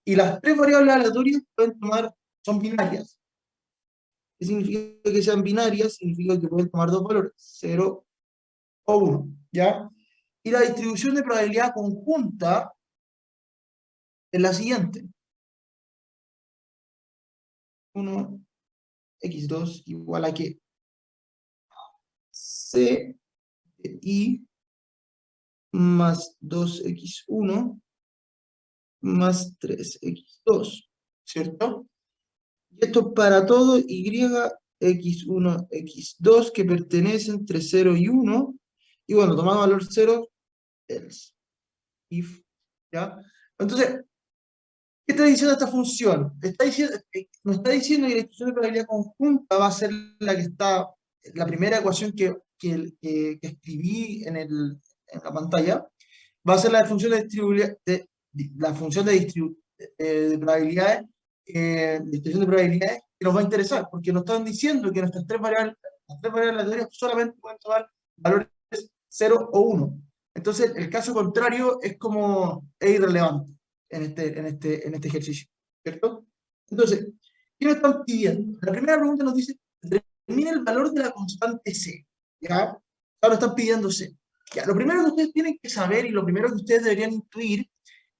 Y las tres variables aleatorias son binarias. ¿Qué significa que sean binarias? Significa que pueden tomar dos valores, 0 o 1, ¿ya? Y la distribución de probabilidad conjunta es la siguiente. 1, x2 igual a que c de i más 2x1 más 3x2, ¿cierto? Y esto para todo y, x1, x2 que pertenecen entre 0 y 1. Y bueno, tomando valor 0, else, if, ¿ya? Entonces, ¿qué está diciendo esta función? Nos está diciendo que la distribución de probabilidad conjunta va a ser la que está, la primera ecuación que escribí en la pantalla, va a ser la función la función de probabilidades, distribución de probabilidades que nos va a interesar, porque nos están diciendo que las tres variables aleatorias solamente pueden tomar valores 0 o 1. Entonces, el caso contrario es irrelevante en este ejercicio, ¿cierto? Entonces, ¿qué nos están pidiendo? La primera pregunta nos dice, determina el valor de la constante C, ¿ya? Ahora están pidiendo C. Ya, lo primero que ustedes tienen que saber y lo primero que ustedes deberían intuir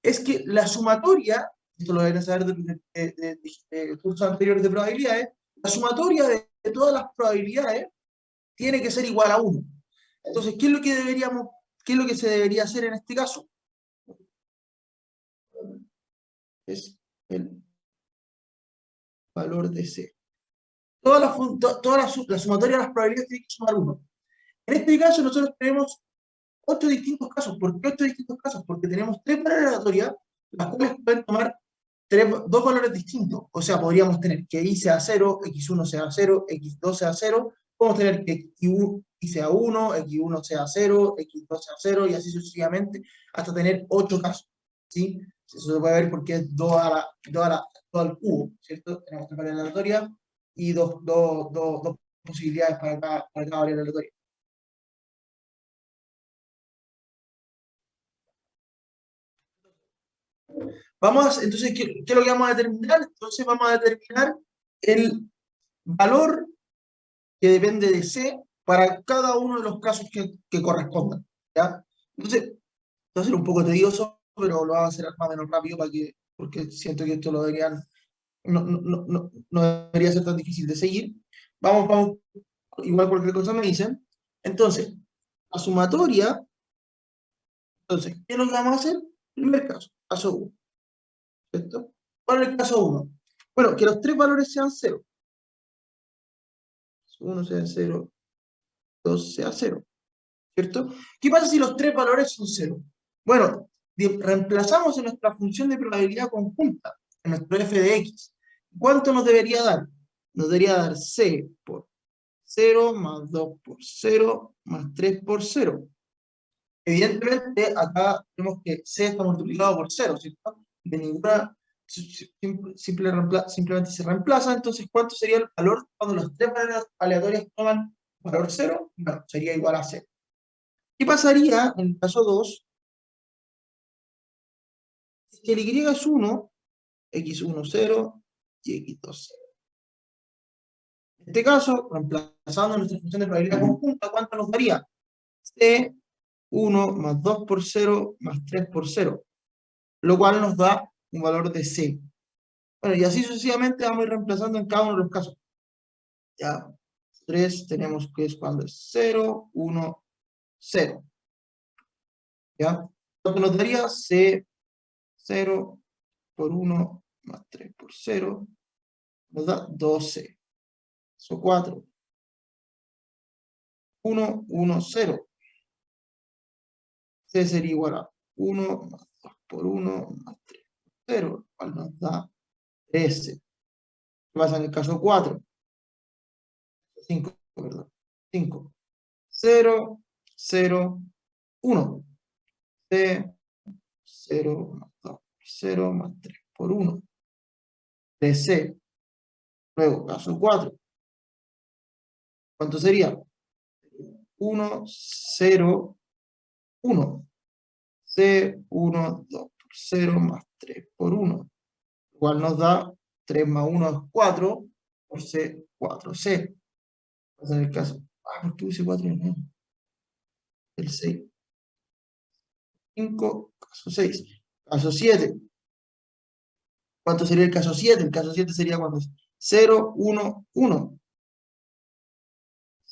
es que la sumatoria, esto lo deben saber de cursos anteriores de probabilidades, la sumatoria de todas las probabilidades tiene que ser igual a 1. Entonces, qué es lo que se debería hacer en este caso? Es el valor de C. La sumatoria de las probabilidades tiene que sumar 1. En este caso, nosotros tenemos 8 distintos casos. ¿Por qué 8 distintos casos? Porque tenemos 3 variables aleatorias, las cuales pueden tomar dos valores distintos. O sea, podríamos tener que i sea 0, x1 sea 0, x2 sea 0. Podemos tener que i sea 1, x1 sea 0, x2 sea 0, y así sucesivamente, hasta tener 8 casos. ¿Sí? Eso se puede ver porque es 2 al cubo, ¿cierto? Tenemos 3 variables aleatorias y dos posibilidades para cada variable aleatoria. Entonces, ¿qué es lo que vamos a determinar? Entonces vamos a determinar el valor que depende de C para cada uno de los casos que correspondan, ¿ya? Entonces, va a ser un poco tedioso, pero lo vamos a hacer más o menos rápido porque siento que esto no debería ser tan difícil de seguir. Vamos, igual cualquier cosa me dicen. Entonces, la sumatoria, entonces, ¿qué es lo que vamos a hacer? Primer caso 1, ¿cierto? ¿Cuál es el caso 1? Bueno, que los tres valores sean 0. 1 sea 0, 2 sea 0, ¿cierto? ¿Qué pasa si los tres valores son 0? Bueno, reemplazamos en nuestra función de probabilidad conjunta, en nuestro f de x. ¿Cuánto nos debería dar? Nos debería dar c por 0 más 2 por 0 más 3 por 0. Evidentemente, acá vemos que c está multiplicado por 0, ¿cierto? De ninguna, simplemente se reemplaza. Entonces, ¿cuánto sería el valor cuando las tres variables aleatorias toman valor 0? Bueno, sería igual a 0. ¿Qué pasaría en el caso 2? Que el y es 1, x1 0 y x2 0. En este caso, reemplazando nuestra función de probabilidad conjunta, ¿cuánto nos daría? C 1 más 2 por 0 más 3 por 0, lo cual nos da un valor de C. Bueno, y así sucesivamente vamos a ir reemplazando en cada uno de los casos. Ya, 3 tenemos que es cuando es 0, 1, 0. ¿Ya? ¿Cuánto nos daría? C 0 por 1 más 3 por 0 nos da 12. Eso 4. 1, 1, 0. C sería igual a 1 más 2 por 1 más 3 por 0, lo cual nos da 13. ¿Qué pasa en el caso 4? 5, perdón. 5. 0, 0, 1. C, 0 más 2 por 0 más 3 por 1. De C. Luego, caso 4. ¿Cuánto sería? 1, 0, 1. C, 1, 2 por 0 más 3 por 1. igual nos da 3 más 1 es 4, por C, 4C. Va a ser el caso. ¿Por qué puse 4 en el 6? 5, caso 6. Caso 7. ¿Cuánto sería el caso 7? El caso 7 sería cuando es 0, 1, 1.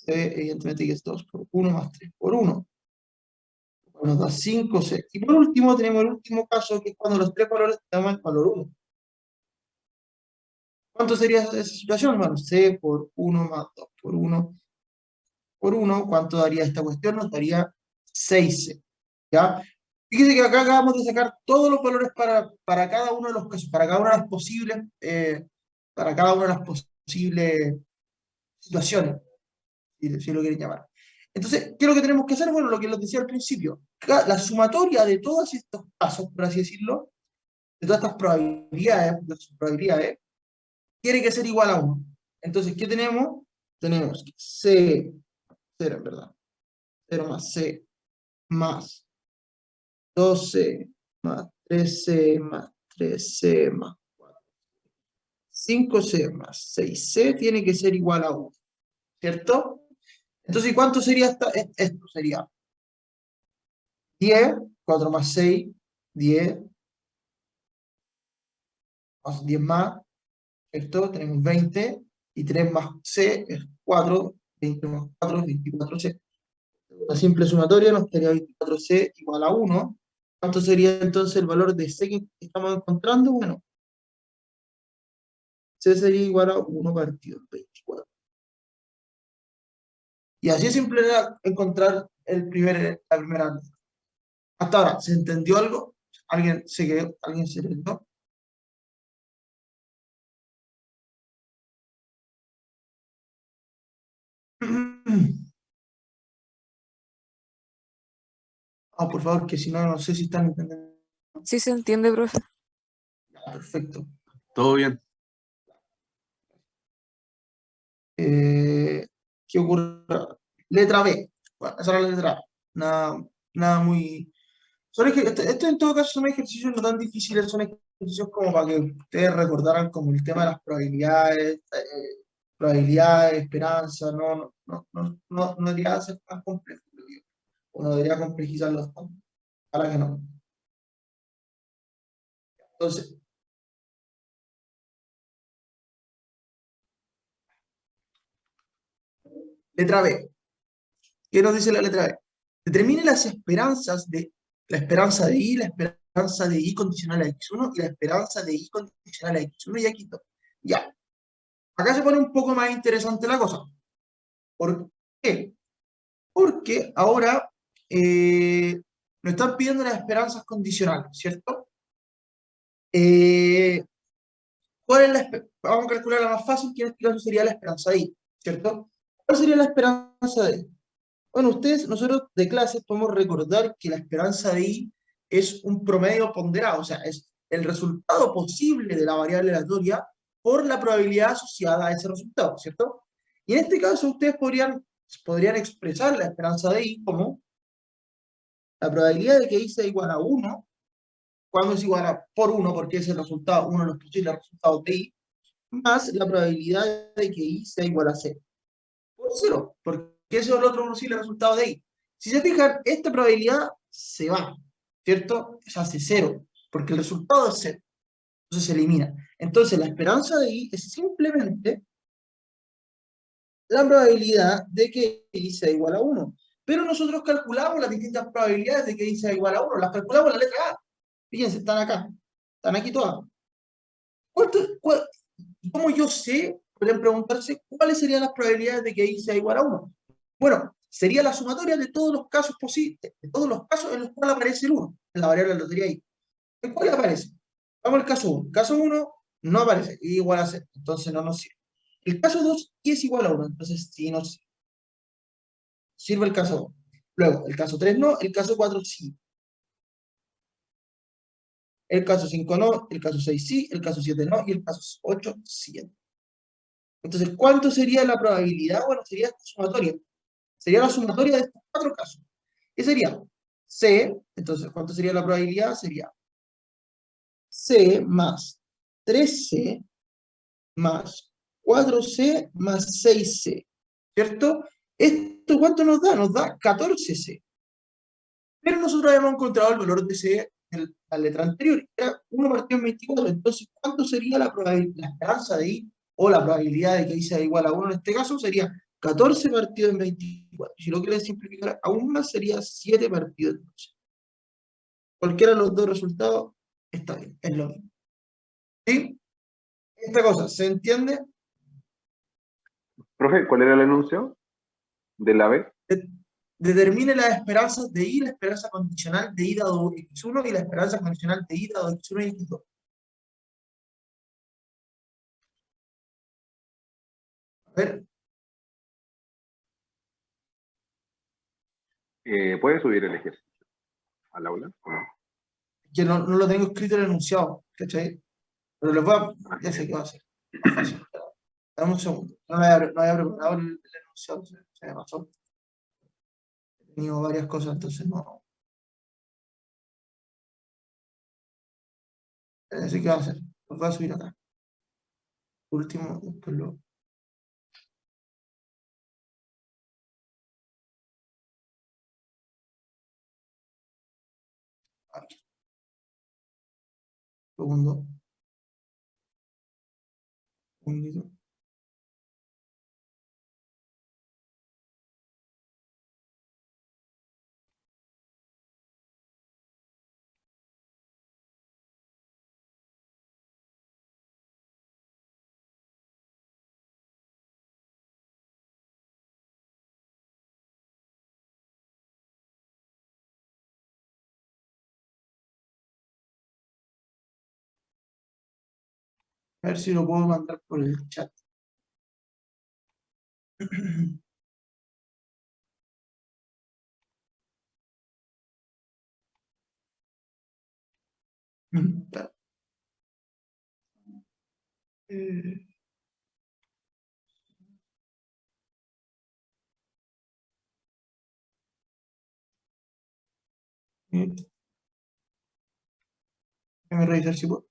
Evidentemente que es 2 por 1 más 3 por 1. Nos da 5, 6. Y por último tenemos el último caso, que es cuando los tres valores te dan el valor 1. ¿Cuánto sería esa situación? Bueno, C por 1 más 2 por 1 por 1. ¿Cuánto daría esta cuestión? Nos daría 6C. ¿Ya? Fíjese que acá acabamos de sacar todos los valores para cada uno de los casos, para cada una de las posibles, para cada una de las posibles situaciones, si lo quieren llamar. Entonces, ¿qué es lo que tenemos que hacer? Bueno, lo que les decía al principio, la sumatoria de todos estos casos, por así decirlo, de todas estas probabilidades, tiene que ser igual a 1. Entonces, ¿qué tenemos? Tenemos que C, 0 en verdad, 0 más C más 2C más 3C más 3C más 5C más 6C tiene que ser igual a 1, ¿cierto? Entonces, ¿cuánto sería esto? Sería 10, 4 más 6, 10, 10 más, ¿cierto? Tenemos 20, y 3 más C es 4, 20 más 4 es 24C. La simple sumatoria nos quedaría 24C igual a 1. ¿Cuánto sería entonces el valor de C que estamos encontrando? Bueno, C sería igual a 1 partido 24. Y así es simple era encontrar la primera nota. Hasta ahora, ¿se entendió algo? ¿Alguien se quedó? ¿Alguien se quedó? Ah, por favor, que si no, no sé si están entendiendo. Sí se entiende, profe. Perfecto. Todo bien. ¿Qué ocurre? Letra B. Bueno, esa era la letra A. Nada muy... Esto en todo caso son ejercicios no tan difíciles, son ejercicios como para que ustedes recordaran como el tema de las probabilidades, esperanza, no debería ser tan complejo, creo yo. O no debería complejizarlos tanto. Para que no. Entonces, letra B. ¿Qué nos dice la letra B? Determine las esperanzas de la esperanza de I, la esperanza de I condicional a X1 y la esperanza de I condicional a X1 y X2. Ya. Acá se pone un poco más interesante la cosa. ¿Por qué? Porque ahora nos están pidiendo las esperanzas condicionales, ¿cierto? Vamos a calcular la más fácil, que en este caso sería la esperanza de I, ¿cierto? ¿Cuál sería la esperanza de I? Bueno, nosotros de clase podemos recordar que la esperanza de I es un promedio ponderado, o sea, es el resultado posible de la variable aleatoria por la probabilidad asociada a ese resultado, ¿cierto? Y en este caso ustedes podrían expresar la esperanza de I como la probabilidad de que I sea igual a 1, cuando es igual a por 1, porque es el resultado, uno de los posibles resultados de I, más la probabilidad de que I sea igual a 0. Por 0, porque ese es el otro posible resultado de I. Si se fijan, esta probabilidad se va, ¿cierto? Se hace 0, porque el resultado es 0. Entonces se elimina. Entonces la esperanza de I es simplemente la probabilidad de que I sea igual a 1. Pero nosotros calculamos las distintas probabilidades de que I sea igual a 1. Las calculamos en la letra A. Fíjense, están acá. Están aquí todas. ¿Cómo yo sé? Pueden preguntarse cuáles serían las probabilidades de que I sea igual a 1. Bueno, sería la sumatoria de todos los casos posibles, de todos los casos en los cuales aparece el 1, en la variable de la lotería I. ¿En cuál aparece? Vamos al caso 1. Caso 1 no aparece, I igual a 0, entonces no nos sirve. El caso 2, I es igual a 1, entonces sí nos sirve el caso 2. Luego, el caso 3 no, el caso 4 sí. El caso 5 no, el caso 6 sí, el caso 7 no, y el caso 8 sí. Entonces, ¿cuánto sería la probabilidad? Bueno, sería esta sumatoria. Sería la sumatoria de estos 4 casos. ¿Qué sería? C, entonces, ¿cuánto sería la probabilidad? Sería C más 3C más 4C más 6C, ¿cierto? ¿Esto cuánto nos da? Nos da 14C. Pero nosotros habíamos encontrado el valor de C en la letra anterior, era 1 partido en 24. Entonces, ¿cuánto sería la esperanza de I, o la probabilidad de que I sea igual a 1 en este caso? Sería 14 partidos en 24. Si lo quieren simplificar aún más, sería 7 partidos en 12. Cualquiera de los dos resultados está bien, es lo mismo. ¿Sí? Esta cosa, ¿se entiende? Profe, ¿cuál era el anuncio de la B? Determine las esperanzas de I, la esperanza condicional de I dado x1 y la esperanza condicional de I dado x1 y x2. A ver, ¿puede subir el ejercicio al aula? ¿O no? que no lo tengo escrito en el enunciado, ¿cachai? Pero les voy a... Ya sé qué va a hacer. Más fácil. Dame un segundo. No había preparado el enunciado, se me pasó. He tenido varias cosas, entonces no... Así que va a hacer. Los voy a subir acá. Último, después lo... Aquí. Segundo. Segundito. A ver si lo puedo mandar por el chat. Claro. Eh, Déjame revisar si puedo.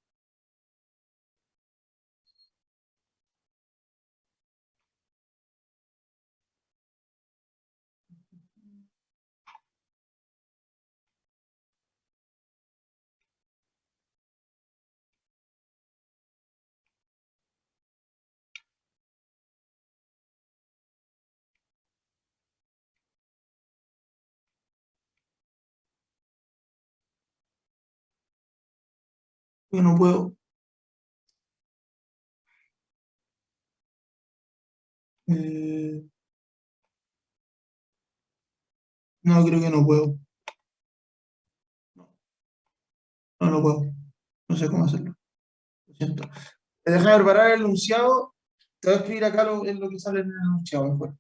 Yo no puedo. Eh, no, creo que no puedo. No puedo. No sé cómo hacerlo. Lo siento. Déjame preparar el enunciado. Te voy a escribir acá en lo que sale en el enunciado después.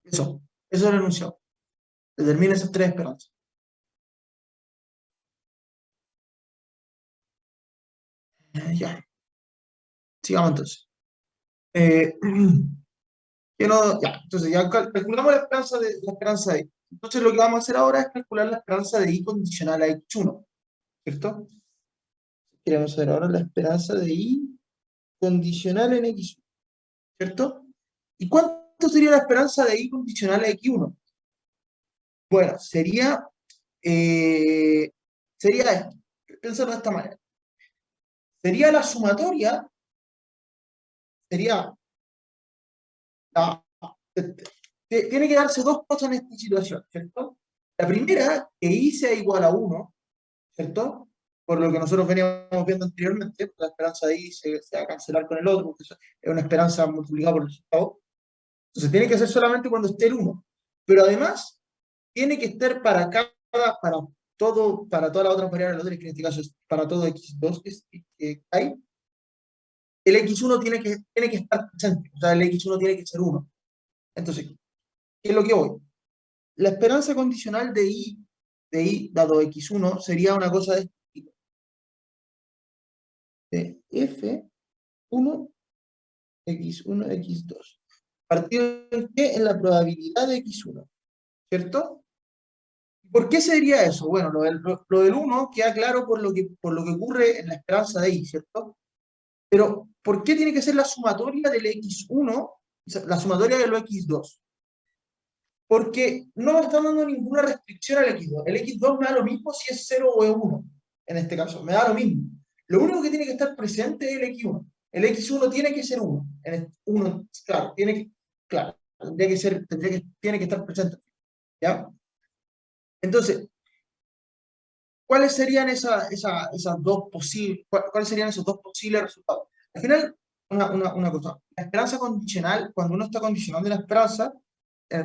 Eso es el enunciado. Determina esas tres esperanzas. Ya. Sigamos entonces. Eh, entonces ya calculamos la esperanza de I. Entonces lo que vamos a hacer ahora es calcular la esperanza de I condicional a x1, ¿cierto? Queremos saber ahora la esperanza de I condicional en x1, ¿cierto? ¿Y cuánto sería la esperanza de I condicional a x1? Bueno, sería esto. Piénsalo de esta manera. Sería la sumatoria, sería tiene que darse dos cosas en esta situación, ¿cierto? La primera, que I sea igual a 1, ¿cierto? Por lo que nosotros veníamos viendo anteriormente, la esperanza de I se va a cancelar con el otro, porque eso es una esperanza multiplicada por el resultado. Entonces tiene que ser solamente cuando esté el 1. Pero además, tiene que estar para todo, para todas las otras variables, que en este caso es para todo x2 que hay, el x1 tiene que estar presente, o sea, el x1 tiene que ser 1. Entonces, ¿qué es lo que voy? La esperanza condicional de I dado x1 sería una cosa de este tipo. de F1, X1, X2. ¿Partido en qué? En la probabilidad de X1, ¿cierto? ¿Por qué sería eso? Bueno, lo del 1 queda claro por lo que ocurre en la esperanza de I, ¿cierto? Pero, ¿por qué tiene que ser la sumatoria del X1, o sea, la sumatoria de los X2? Porque no me está dando ninguna restricción al X2. El X2 me da lo mismo si es 0 o es 1, en este caso, me da lo mismo. Lo único que tiene que estar presente es el X1. El X1 tiene que ser 1. Claro, claro, tiene que estar presente. ¿Ya? Entonces, ¿cuáles serían esas dos posibles, cuáles serían esos dos posibles resultados? Al final, una cosa, la esperanza condicional, cuando uno está condicionando la esperanza,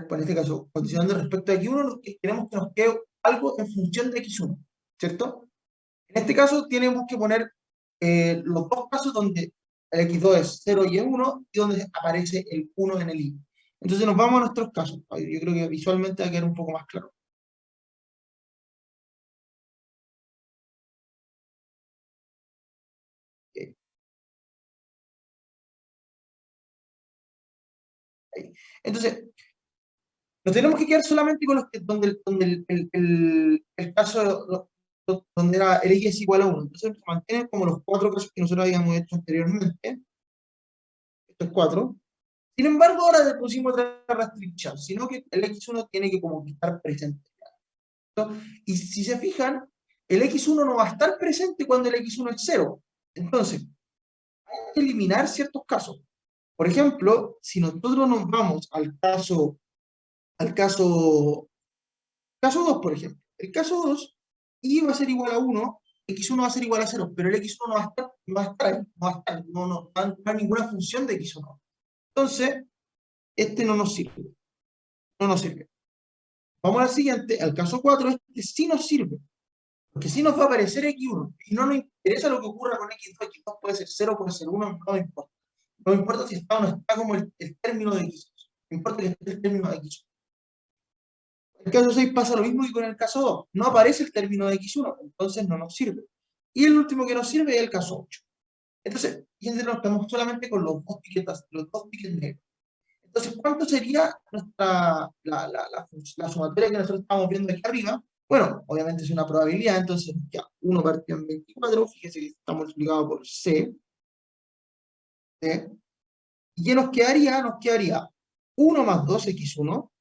por este caso, condicionando respecto a X1, queremos que nos quede algo en función de X1, ¿cierto? En este caso, tenemos que poner los dos casos donde el X2 es 0 y es 1, y donde aparece el 1 en el I. Entonces nos vamos a nuestros casos. Yo creo que visualmente va a quedar un poco más claro. Ok. Ahí. Entonces, nos tenemos que quedar solamente con los que, donde el caso donde era el X es igual a 1. Entonces se mantienen como los cuatro casos que nosotros habíamos hecho anteriormente, estos cuatro. Sin embargo, ahora le pusimos otra restricción, sino que el X1 tiene que como que estar presente, ¿no? Y si se fijan, el X1 no va a estar presente cuando el X1 es 0. Entonces, hay que eliminar ciertos casos. Por ejemplo, si nosotros nos vamos caso 2, por ejemplo. El caso 2, I va a ser igual a 1, X1 va a ser igual a 0, pero el X1 no va a estar, ahí, no va a entrar ninguna función de X1. Entonces, este no nos sirve. No nos sirve. Vamos al siguiente, al caso 4, este sí nos sirve. Porque sí nos va a aparecer X1. Y no nos interesa lo que ocurra con X2. X2 puede ser 0, puede ser 1, no me importa. No me importa si está o no está como el término de X2. Me importa que esté el término de X1. En el caso 6 pasa lo mismo que con el caso 2. No aparece el término de X1, entonces no nos sirve. Y el último que nos sirve es el caso 8. Entonces, fíjense, nos quedamos solamente con los dos tickets negros. Entonces, ¿cuánto sería la sumatoria que nosotros estamos viendo aquí arriba? Bueno, obviamente es una probabilidad, entonces ya 1 partido en 24, fíjense que está multiplicado por C. ¿Y qué nos quedaría? Nos quedaría 1 más 2x1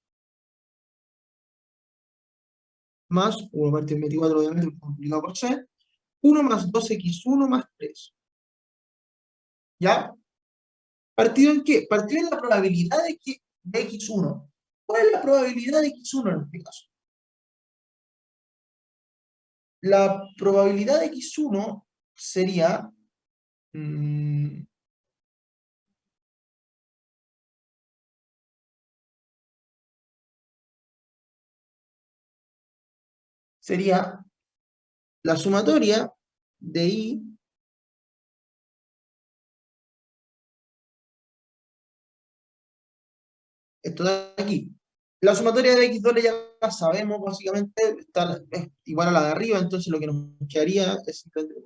más 1 partido en 24, obviamente multiplicado por C. 1 más 2x1 más 3. ¿Ya? ¿Partido en qué? Partido en la probabilidad de X1. ¿Cuál es la probabilidad de X1 en este caso? La probabilidad de X1 sería... sería la sumatoria de I esto de aquí. La sumatoria de X2 ya la sabemos, básicamente, es igual a la de arriba, entonces lo que nos quedaría es simplemente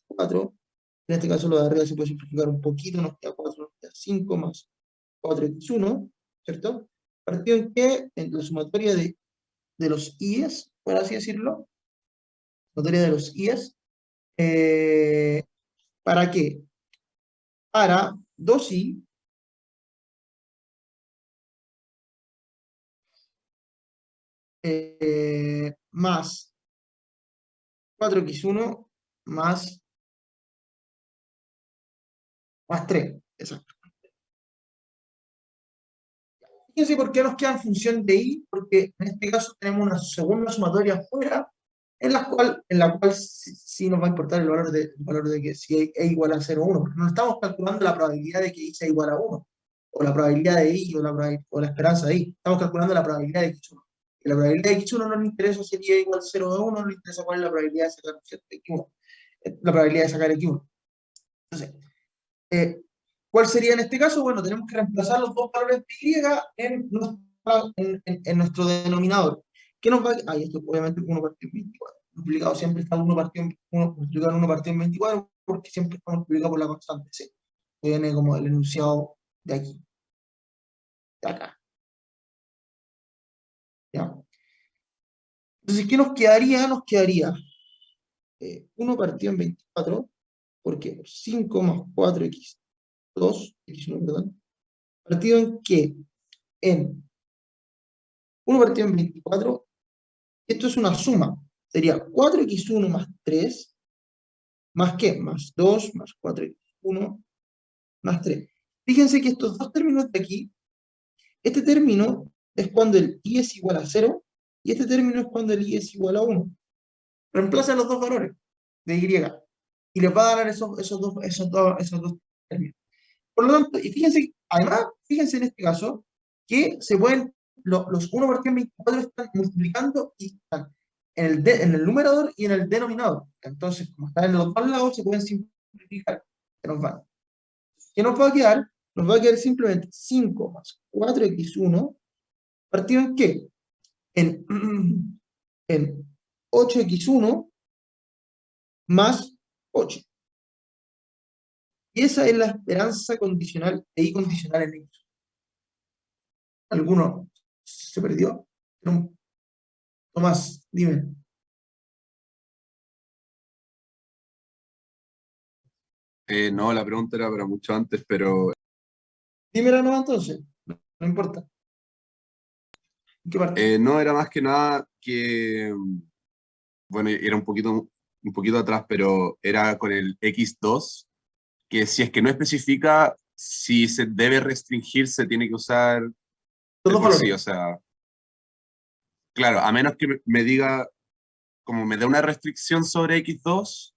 4. En este caso lo de arriba se puede simplificar un poquito, nos queda 4, nos queda 5 más 4x1, ¿cierto? Partido en que en la sumatoria de los i's, por así decirlo, sumatoria de los i's, ¿para qué? Para 2i más 4x1 más 3. Exacto. Fíjense por qué nos queda en función de i, porque en este caso tenemos una segunda sumatoria afuera, en la cual sí nos va a importar el valor de que si e igual a 0 o 1, porque no estamos calculando la probabilidad de que i sea igual a 1, o la probabilidad de i, o la esperanza de i. Estamos calculando la probabilidad de x1. Y la probabilidad de x1 no nos interesa si i es igual a 0 o 1, no nos interesa cuál es la probabilidad de sacar x1. La probabilidad de sacar x1. Entonces, ¿cuál sería en este caso? Bueno, tenemos que reemplazar los dos valores de y en nuestro denominador. ¿Qué nos va a...? Esto obviamente 1 partido en 24. Multiplicado siempre está 1 partido en 24 porque siempre está multiplicado por la constante C. Que viene como el enunciado de aquí, de acá. ¿Ya? Entonces, ¿qué nos quedaría? Nos quedaría 1 partido en 24, porque 5 más 4x2, x1, perdón, partido en qué? En 1 partido en 24, esto es una suma, sería 4x1 más 3, ¿más qué? Más 2, más 4x1, más 3. Fíjense que estos dos términos de aquí, este término es cuando el i es igual a 0, y este término es cuando el i es igual a 1. Reemplazan los dos valores de y, y les va a dar esos dos términos. Por lo tanto, y fíjense, además, fíjense en este caso, que se pueden, los 1 partido en 24 están multiplicando y están en el numerador y en el denominador. Entonces, como están en los dos lados, se pueden simplificar. ¿Qué nos va a quedar? Nos va a quedar simplemente 5 más 4x1, partido en qué? En, en 8x1 más 8. Y esa es la esperanza condicional de i condicional en x. ¿Alguno se perdió? No. Tomás, dime. No, la pregunta era para mucho antes, pero Dímela no entonces. No, no importa. ¿En qué parte? no era más que nada que, bueno, era un poquito atrás, pero era con el x2, que si es que no especifica si se debe restringir, se tiene que usar Los de dos por sí, o valores. sea, claro, a menos que me diga, como me dé una restricción sobre x2,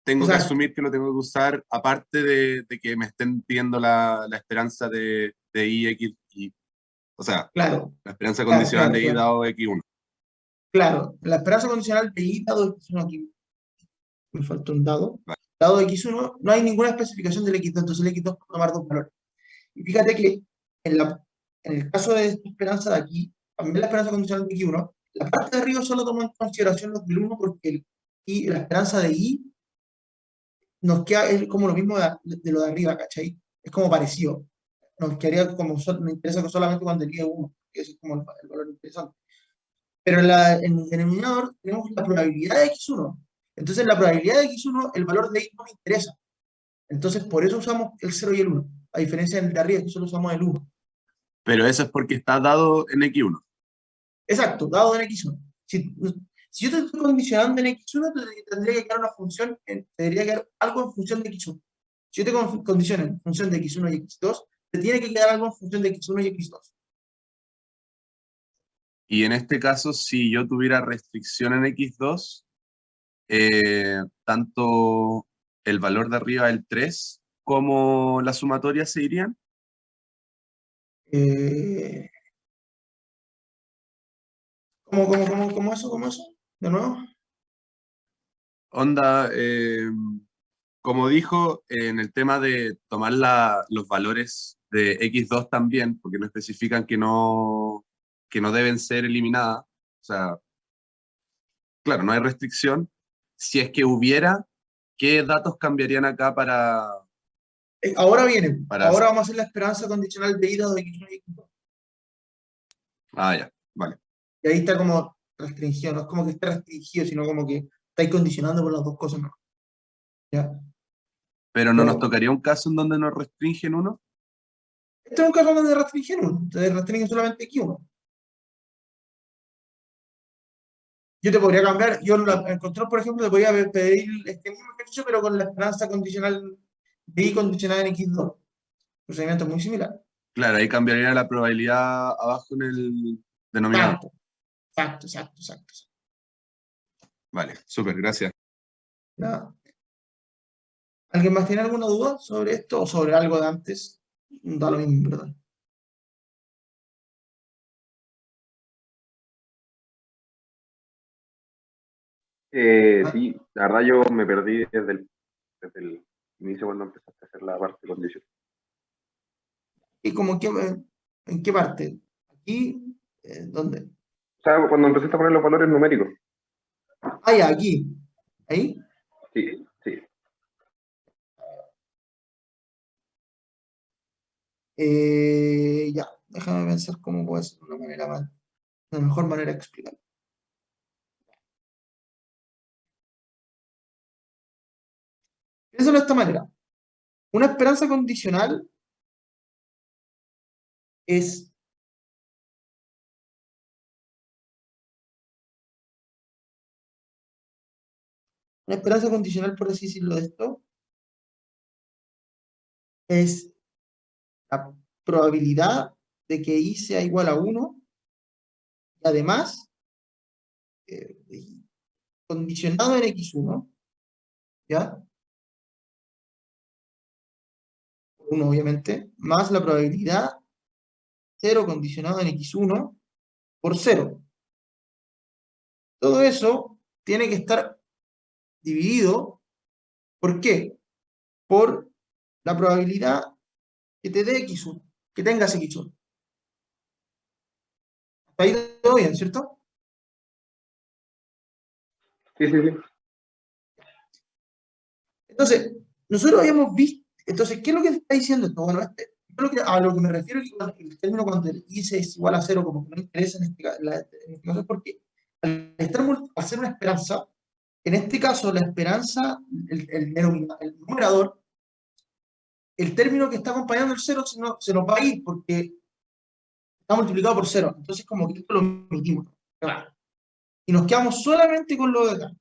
tengo que Exacto. asumir que lo tengo que usar, aparte de que me estén pidiendo la esperanza de i, x, y, o sea, Claro, la esperanza claro, condicional claro, de i claro. dado x1. Claro, la esperanza condicional de i dado x1 aquí. Me faltó un dado. Vale. Dado x1, no hay ninguna especificación del x2, entonces el x2 puede tomar dos valores. Y fíjate que en el caso de esta esperanza de aquí, también la esperanza condicional de x1, la parte de arriba solo toma en consideración los del 1 porque la esperanza de i nos queda, es como lo mismo de lo de arriba, ¿cachai? Es como parecido. Nos quedaría como, me interesa solamente cuando el i es 1, que ese es como el valor interesante. Pero en el denominador tenemos la probabilidad de x1. Entonces, la probabilidad de x1, el valor de i no me interesa. Entonces, por eso usamos el 0 y el 1. A diferencia del de arriba, que solo usamos el 1. Pero eso es porque está dado en x1. Exacto, dado en x1. Si yo te estoy condicionando en x1, te tendría que quedar una función, te debería quedar algo en función de x1. Si yo te condiciono en función de x1 y x2, te tiene que quedar algo en función de x1 y x2. Y en este caso, si yo tuviera restricción en x2, tanto el valor de arriba, el 3, como la sumatoria se irían. Eh, ¿cómo eso? ¿Cómo eso? ¿De nuevo? Onda, como dijo, en el tema de tomar los valores de x2 también, porque no especifican que no deben ser eliminadas, o sea, claro, no hay restricción. Si es que hubiera, ¿qué datos cambiarían acá Ahora viene. para... Ahora vamos a hacer la esperanza condicional de ida de x1 y x2. Ah, ya, vale. Y ahí está como restringido. No es como que esté restringido, sino como que estáis condicionando por las dos cosas, ¿no? ¿Ya? Pero no nos Pero tocaría un caso en donde nos restringen uno. este es un caso donde restringen uno. Te restringen solamente x1. Yo te podría cambiar, el control, por ejemplo, te podría pedir este mismo ejercicio, pero con la esperanza condicional de i condicionada en x2. Procedimiento muy similar. Claro, ahí cambiaría la probabilidad abajo en el denominador. Exacto, exacto, exacto, exacto. Vale, súper, gracias. ¿Ya? ¿Alguien más tiene alguna duda sobre esto o sobre algo de antes? Da lo mismo, ¿verdad? Ah, Sí, la verdad yo me perdí desde el inicio cuando empezaste a hacer la parte condición. ¿y como que, en qué parte? ¿Aquí? ¿Dónde? O sea, cuando empezaste a poner los valores numéricos. Ah, ya, aquí. ¿Ahí? Sí, sí. Ya, déjame pensar cómo puede ser una manera más, una mejor manera de explicarlo. Piénsalo de esta manera. Una esperanza condicional es una esperanza condicional, por así decirlo, de esto, es la probabilidad de que i sea igual a 1 y además eh, condicionado en x1, ¿ya? 1 obviamente, más la probabilidad 0 condicionado en x1 por 0. Todo eso tiene que estar dividido, ¿por qué? Por la probabilidad que te dé x1, que tengas x1. Hasta ahí todo bien, ¿cierto? Sí, sí, sí. Entonces, nosotros habíamos visto, entonces, ¿qué es lo que está diciendo esto? Bueno, a lo que me refiero es que el término cuando el i es igual a 0, como que no interesa en este caso, es porque al hacer una esperanza, en este caso la esperanza, el numerador, el término que está acompañando el 0 se nos va a ir porque está multiplicado por 0. Entonces, como que esto lo omitimos. Claro. Y nos quedamos solamente con lo de acá.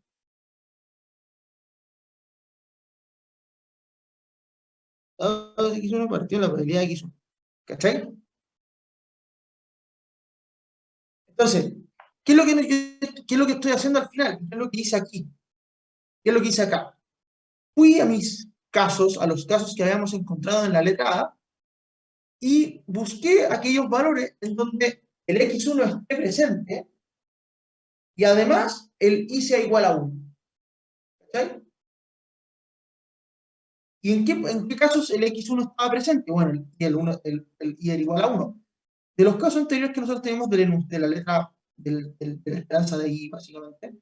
X1 partido de la probabilidad de X1. ¿Cachai? Entonces, ¿qué es lo que estoy haciendo al final? ¿Qué es lo que hice aquí? ¿Qué es lo que hice acá? Fui a mis casos, a los casos que habíamos encontrado en la letra A, y busqué aquellos valores en donde el X1 esté presente y además el I sea igual a 1. ¿Cachai? ¿Y en qué casos el X1 estaba presente? Bueno, el I era igual a 1. De los casos anteriores que nosotros tenemos de la letra de la esperanza de I, básicamente,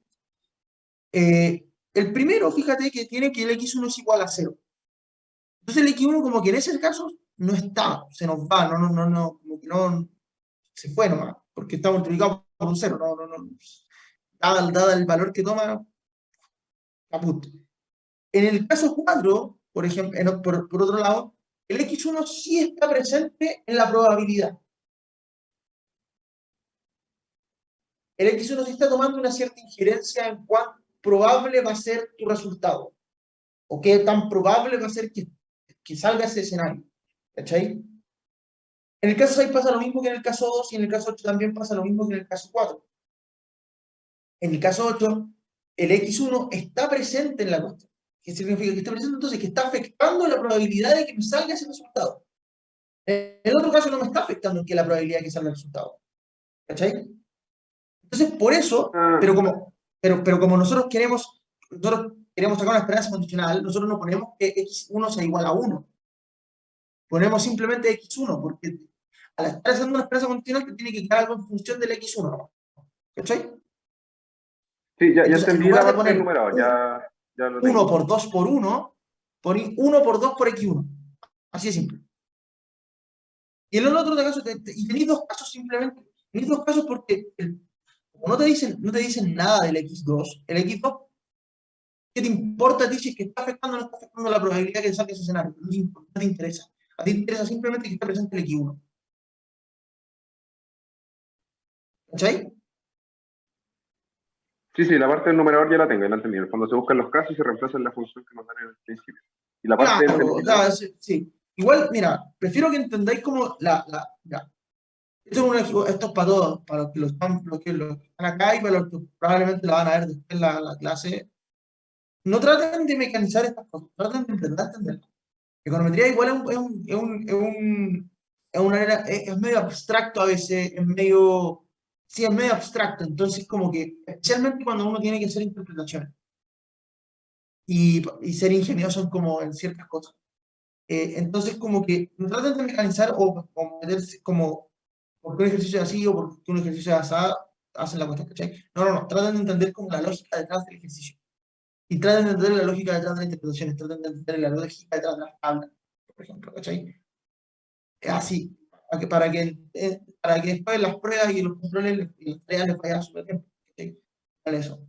el primero, fíjate que tiene que el X1 es igual a 0. Entonces el X1 como que en ese caso no está, se nos va, como que no, se fue nomás, porque está multiplicado por un 0, dada el valor que toma, caput. En el caso 4, por ejemplo, por otro lado, el X1 sí está presente en la probabilidad. El X1 sí está tomando una cierta injerencia en cuán probable va a ser tu resultado, o qué tan probable va a ser que salga ese escenario. ¿Cachai? En el caso 6 pasa lo mismo que en el caso 2 y en el caso 8 también pasa lo mismo que en el caso 4. En el caso 8, el X1 está presente en la cuestión. ¿Qué significa que está presente? Entonces, que está afectando la probabilidad de que me salga ese resultado. En el otro caso no me está afectando que la probabilidad de que salga el resultado. ¿Cachai? Entonces, por eso, Ah, pero como nosotros queremos sacar una esperanza condicional, nosotros no ponemos que X1 sea igual a 1. Ponemos simplemente X1, porque al estar haciendo una esperanza condicional te tiene que quedar algo en función del X1. ¿Cachai? sí, ya Entonces, en entendí la lugar de parte del poner numerador, ya lo 1 tengo. por 2 por 1, poní 1 por 2 por X1. Así de simple. Y en el otro caso, y tenéis dos casos simplemente. Tenéis dos casos porque como no te dicen nada del X2, el X2, ¿qué te importa a ti si es que está afectando o no está afectando la probabilidad que salga ese escenario? No te interesa. A ti te interesa simplemente que esté presente el X1. ¿Cachai? Sí, sí, la parte del numerador ya la tengo, ya la entendí. Cuando se buscan los casos y se reemplazan la función que nos dan en el principio. Y la parte del Claro, o sea, denominador, sí. Igual, mira, prefiero que entendáis como ya. Esto es para todos, para los que están acá y para los que probablemente la van a ver después en la clase. No traten de mecanizar estas cosas, traten de entenderlas. Econometría igual es medio abstracto a veces, sí, es medio abstracto, entonces como que, especialmente cuando uno tiene que hacer interpretaciones y ser ingenioso en ciertas cosas. Entonces como que no traten de mecanizar o meterse como porque un ejercicio es así o porque un ejercicio es así, hacen la cuestión, ¿cachai? No, traten de entender como la lógica detrás del ejercicio. Y traten de entender la lógica detrás de las interpretaciones, traten de entender la lógica detrás de las tablas, por ejemplo, ¿cachai? así, para que después las pruebas y los controles y las tareas les vayan súper bien. ¿Sí? Vale, eso.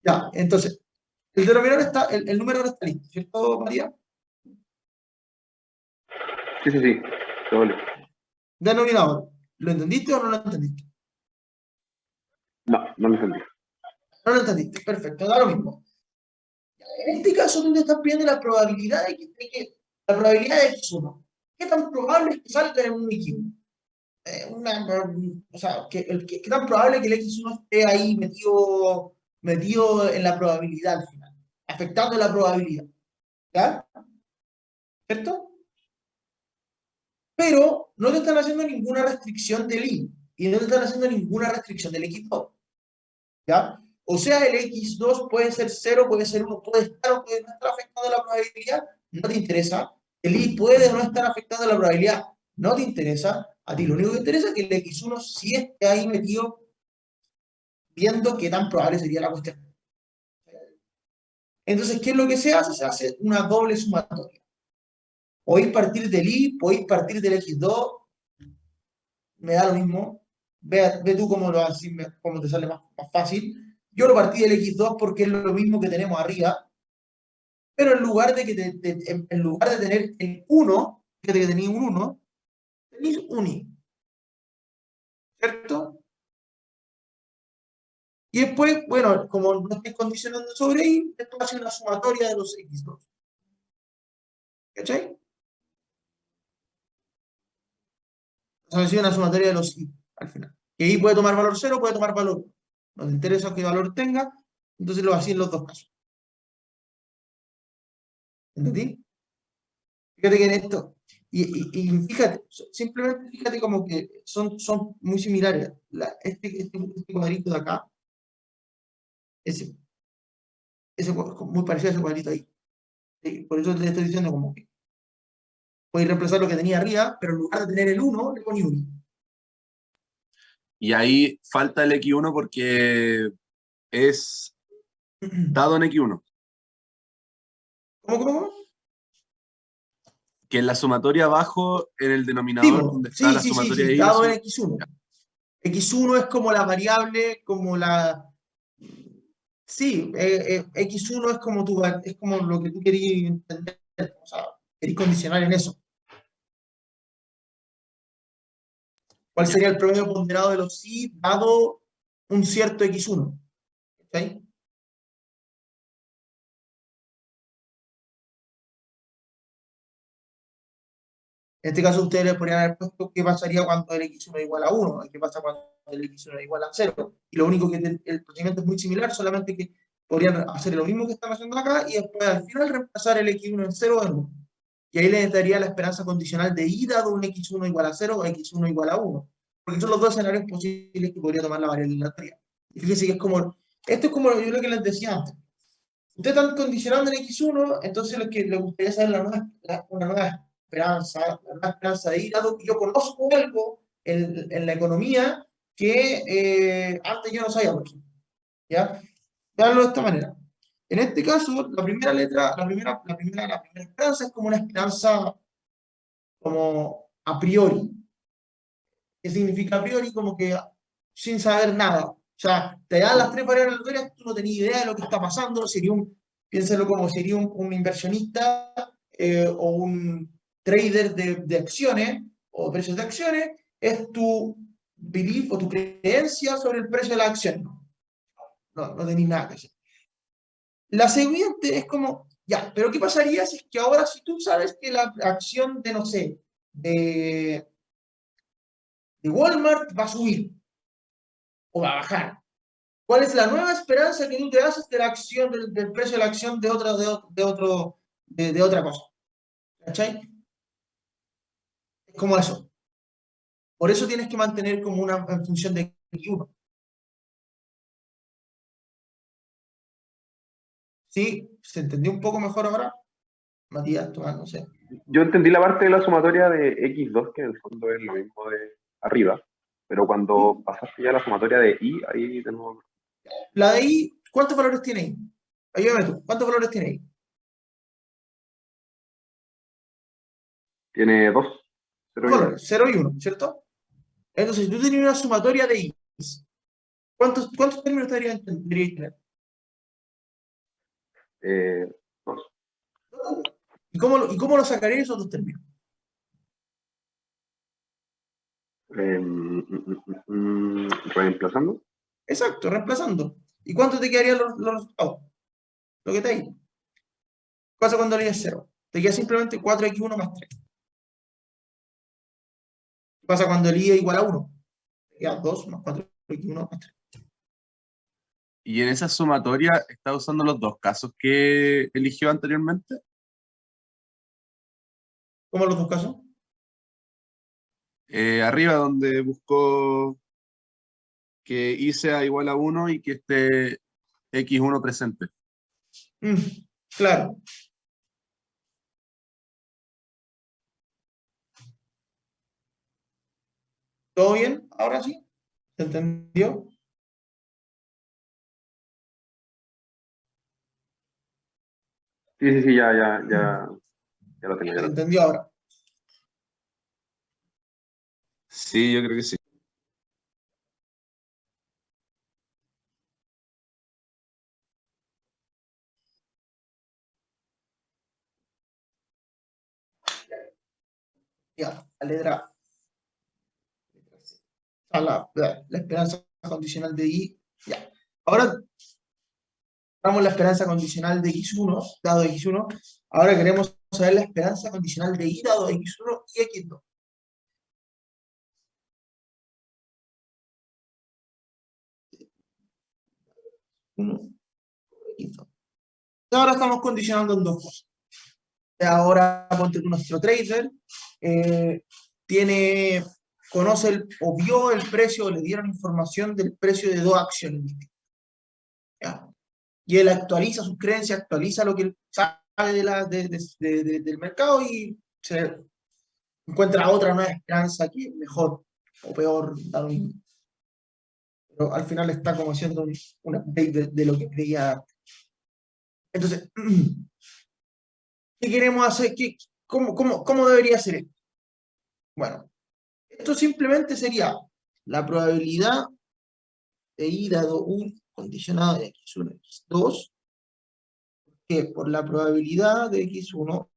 Ya, entonces, el denominador está, el número ahora está listo, ¿cierto, María? Sí, sí, sí. Todo listo. Denominador, ¿lo entendiste o no lo entendiste? No, no lo entendí. No lo entendiste, perfecto, da lo mismo. En este caso, tú te estás pidiendo la probabilidad la probabilidad de X1. ¿Qué tan probable es que salga en un X1? O sea, ¿qué tan probable que el X1 esté ahí metido en la probabilidad al final? Afectando la probabilidad. ¿Ya? ¿Cierto? Pero no te están haciendo ninguna restricción del I y no te están haciendo ninguna restricción del X2. ¿Ya? O sea, el X2 puede ser 0, puede ser 1, puede estar o puede no estar afectando la probabilidad, no te interesa. El I puede no estar afectando la probabilidad, no te interesa. A ti lo único que te interesa es que el X1 sí esté ahí metido viendo qué tan probable sería la cuestión. Entonces, ¿qué es lo que se hace? Se hace una doble sumatoria. Podéis partir del I, podéis partir del X2, me da lo mismo. Ve tú cómo lo haces, cómo te sale más fácil. Yo lo partí del X2 porque es lo mismo que tenemos arriba, pero en lugar de, en lugar de tener el 1, fíjate que tenéis un 1, tenéis un I, ¿cierto? Y después, bueno, como no estáis condicionando sobre I, esto va a ser una sumatoria de los X2. ¿Cachai? O sea, es una sumatoria de los I al final. Que I puede tomar valor 0, puede tomar valor 1. Nos interesa qué valor tenga, entonces lo hacía en los dos casos. ¿Entendí? Fíjate que en esto, y fíjate, simplemente fíjate como que son muy similares. Este cuadrito de acá, ese, muy parecido a ese cuadrito ahí. ¿Sí? Por eso te estoy diciendo como que podéis reemplazar lo que tenía arriba, pero en lugar de tener el 1, le poní 1. Y ahí falta el X1 porque es dado en X1. ¿Cómo? Que en la sumatoria abajo, en el denominador donde está la sumatoria de I, Dado en X1. X1 es como la variable, como la... Sí, X1 es como, es como lo que tú querías entender, o sea, querías condicionar en eso. ¿Cuál sería el promedio ponderado de los I dado un cierto X1? ¿Okay? En este caso, ustedes le podrían haber puesto qué pasaría cuando el X1 es igual a 1, y qué pasa cuando el X1 es igual a 0. Y lo único que el procedimiento es muy similar, solamente que podrían hacer lo mismo que están haciendo acá y después al final reemplazar el X1 en 0 en 1. Y ahí les daría la esperanza condicional de I dado un X1 igual a 0 o X1 igual a 1. Porque son los dos escenarios posibles que podría tomar la variable aleatoria. Y fíjense que es como, esto es como yo lo que les decía antes. Ustedes están condicionando en X1, entonces lo que les gustaría saber una nueva esperanza, la nueva esperanza de ir, dado que yo conozco algo en la economía que antes yo no sabía, por ejemplo. ¿Ya? Veanlo de esta manera. En este caso, la primera letra, la primera esperanza es como una esperanza como a priori. ¿Qué significa a priori? Como que sin saber nada. O sea, te dan las tres variables aleatorias, tú no tenías idea de lo que está pasando, piénsalo como sería un inversionista o un trader de acciones o precios de acciones, es tu belief o tu creencia sobre el precio de la acción. No tenéis nada que hacer. La siguiente es como, ya, pero ¿qué pasaría si es que ahora si tú sabes que la acción de, no sé, de Walmart va a subir o va a bajar? ¿Cuál es la nueva esperanza que tú te haces de la acción, del precio de la acción de otra cosa? ¿Cachai? Es como eso. Por eso tienes que mantener como una en función de X1. ¿Sí? ¿Se entendió un poco mejor ahora? Matías, Tomás, no sé. Yo entendí la parte de la sumatoria de X2, que en el fondo es lo mismo de arriba, pero cuando pasaste ya a la sumatoria de I, ahí de nuevo. La de I, ¿cuántos valores tiene ahí? Ayúdame tú, ¿cuántos valores tiene ahí? Tiene 2. 0 y 1. Valores, 0 y 1, ¿cierto? Entonces, si tú tenías una sumatoria de i, ¿cuántos términos deberías tener? 2. ¿Y cómo lo sacarías esos dos términos? Reemplazando. Exacto, reemplazando. ¿Y cuánto te quedarían los resultados? Lo que te hay. ¿Qué pasa cuando le das 0? Te queda simplemente 4x1 más 3. ¿Qué pasa cuando el i es igual a 1? Te queda 2 más 4x1 más 3. Y en esa sumatoria está usando los dos casos que eligió anteriormente. ¿Cómo los dos casos? Arriba donde buscó que i sea igual a 1 y que esté x1 presente. Claro. ¿Todo bien? Ahora sí. ¿Se entendió? Sí, ya lo tengo, ya ¿Se lo tengo. entendió ahora? Sí, yo creo que sí. Ya, la letra A. La esperanza condicional de i. Ya. Ahora damos la esperanza condicional de x1, dado x1. Ahora queremos saber la esperanza condicional de i, dado x1 y x2. X2. Ahora estamos condicionando en dos cosas. Ahora, ponte que nuestro trader conoce o vio el precio, o le dieron información del precio de dos acciones distintas. ¿Ya? Y él actualiza sus creencias, actualiza lo que él sabe del mercado y se encuentra otra nueva esperanza que es mejor o peor, da lo mismo. Pero al final está como haciendo un update de lo que creía. Entonces, ¿qué queremos hacer? ¿Cómo debería ser esto? Bueno, esto simplemente sería la probabilidad de i dado un condicionado de x1, x2, que por la probabilidad de x1,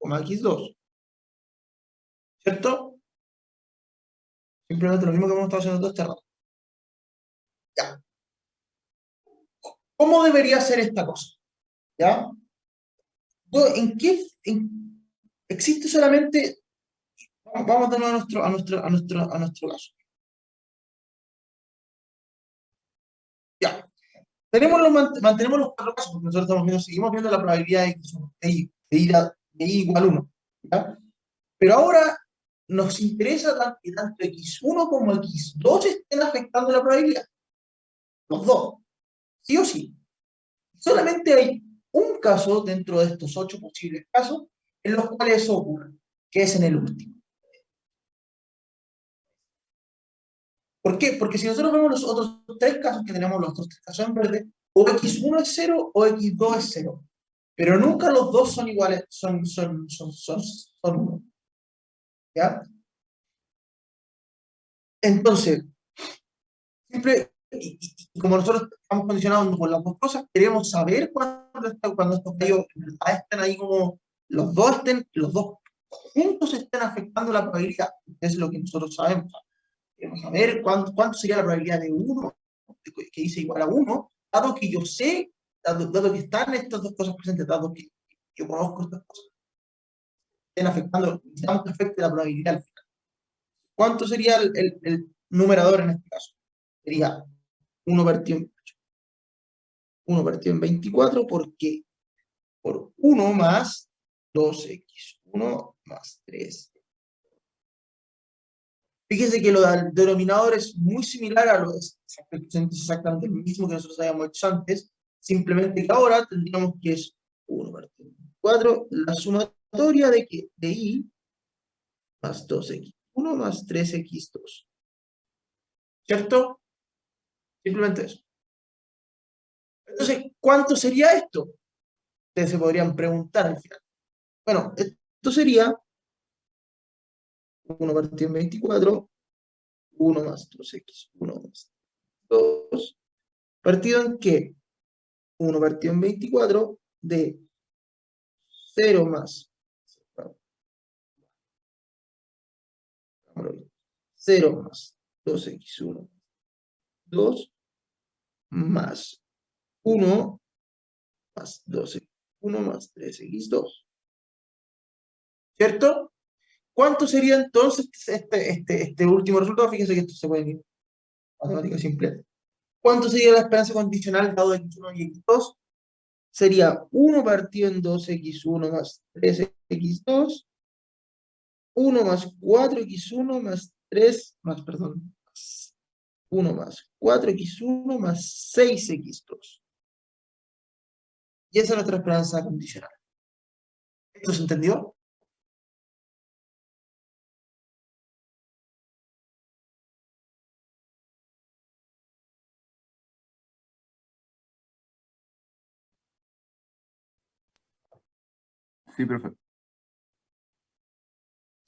x2. ¿Cierto? Simplemente lo mismo que hemos estado haciendo todo este rato. Ya. ¿Cómo debería ser esta cosa? ¿Ya? Existe solamente. Vamos de nuevo a nuestro caso. Ya. Mantenemos los cuatro casos, porque nosotros seguimos viendo la probabilidad de x1, de i igual 1. ¿Ya? Pero ahora nos interesa que tanto x1 como x2 estén afectando la probabilidad. Los dos. Sí o sí. Solamente hay un caso dentro de estos 8 posibles casos en los cuales eso ocurre, que es en el último. ¿Por qué? Porque si nosotros vemos los otros 3 casos que tenemos, los otros 3 casos en verde, o x1 es 0 o x2 es 0. Pero nunca los dos son iguales, son 1. ¿Ya? Entonces, siempre, y como nosotros estamos condicionados por las dos cosas, queremos saber cuando estos gallos estén ahí como los dos juntos estén afectando la probabilidad. Es lo que nosotros sabemos. Queremos saber cuánto sería la probabilidad de 1, que dice igual a 1, dado que yo sé, dado que están estas dos cosas presentes, dado que yo conozco estas cosas, estén afectando, necesitamos que afecte la probabilidad al final. ¿Cuánto sería el numerador en este caso? Sería 1 partido en 24, porque por 1 más 2x, 1 más 3. Fíjense que lo del denominador es muy similar a es exactamente el mismo que nosotros habíamos hecho antes, simplemente que ahora tendríamos que es 1 partido en 24, la sumatoria de i más 2x1 más 3x2. ¿Cierto? Simplemente eso. Entonces, ¿cuánto sería esto? Ustedes se podrían preguntar al final. Bueno, esto sería 1 partido en 24, 1 más 2x, 1 más 2, partido en que 1 partido en 24 de 0 más 0 más 2x1, 2 más 1 más 2x1 más 3x2. ¿Cierto? ¿Cuánto sería entonces este último resultado? Fíjense que esto se puede ir matemática simple. ¿Cuánto sería la esperanza condicional dado x1 y x2? Sería 1 partido en 2x1 más 3x2, 1 más 4x1 más 3, más, perdón, 1 más 4x1 más 6x2. Y esa es nuestra esperanza condicional. ¿Esto se entendió? Sí, profe.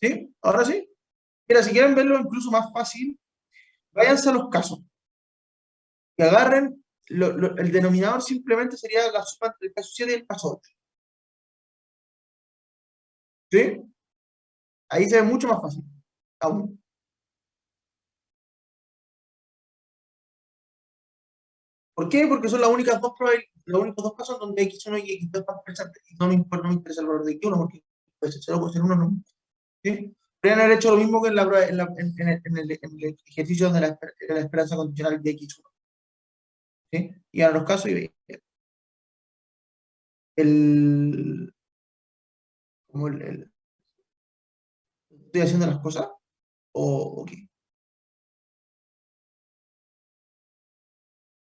¿Sí? ¿Ahora sí? Mira, si quieren verlo incluso más fácil, váyanse a los casos. Que agarren, el denominador simplemente sería la suma entre el caso 7 y el caso 8. ¿Sí? Ahí se ve mucho más fácil. Aún. ¿Por qué? Porque son las únicas dos los únicos dos casos donde x1 y x2 están presentes. Y no me importa, no me interesa el valor de x1, porque puede ser 0, puede ser 1, no. ¿Sí? Podrían haber hecho lo mismo que en el ejercicio de la esperanza condicional de x1. ¿Sí? Y a los casos y veis. Como ¿estoy haciendo las cosas? ¿O qué?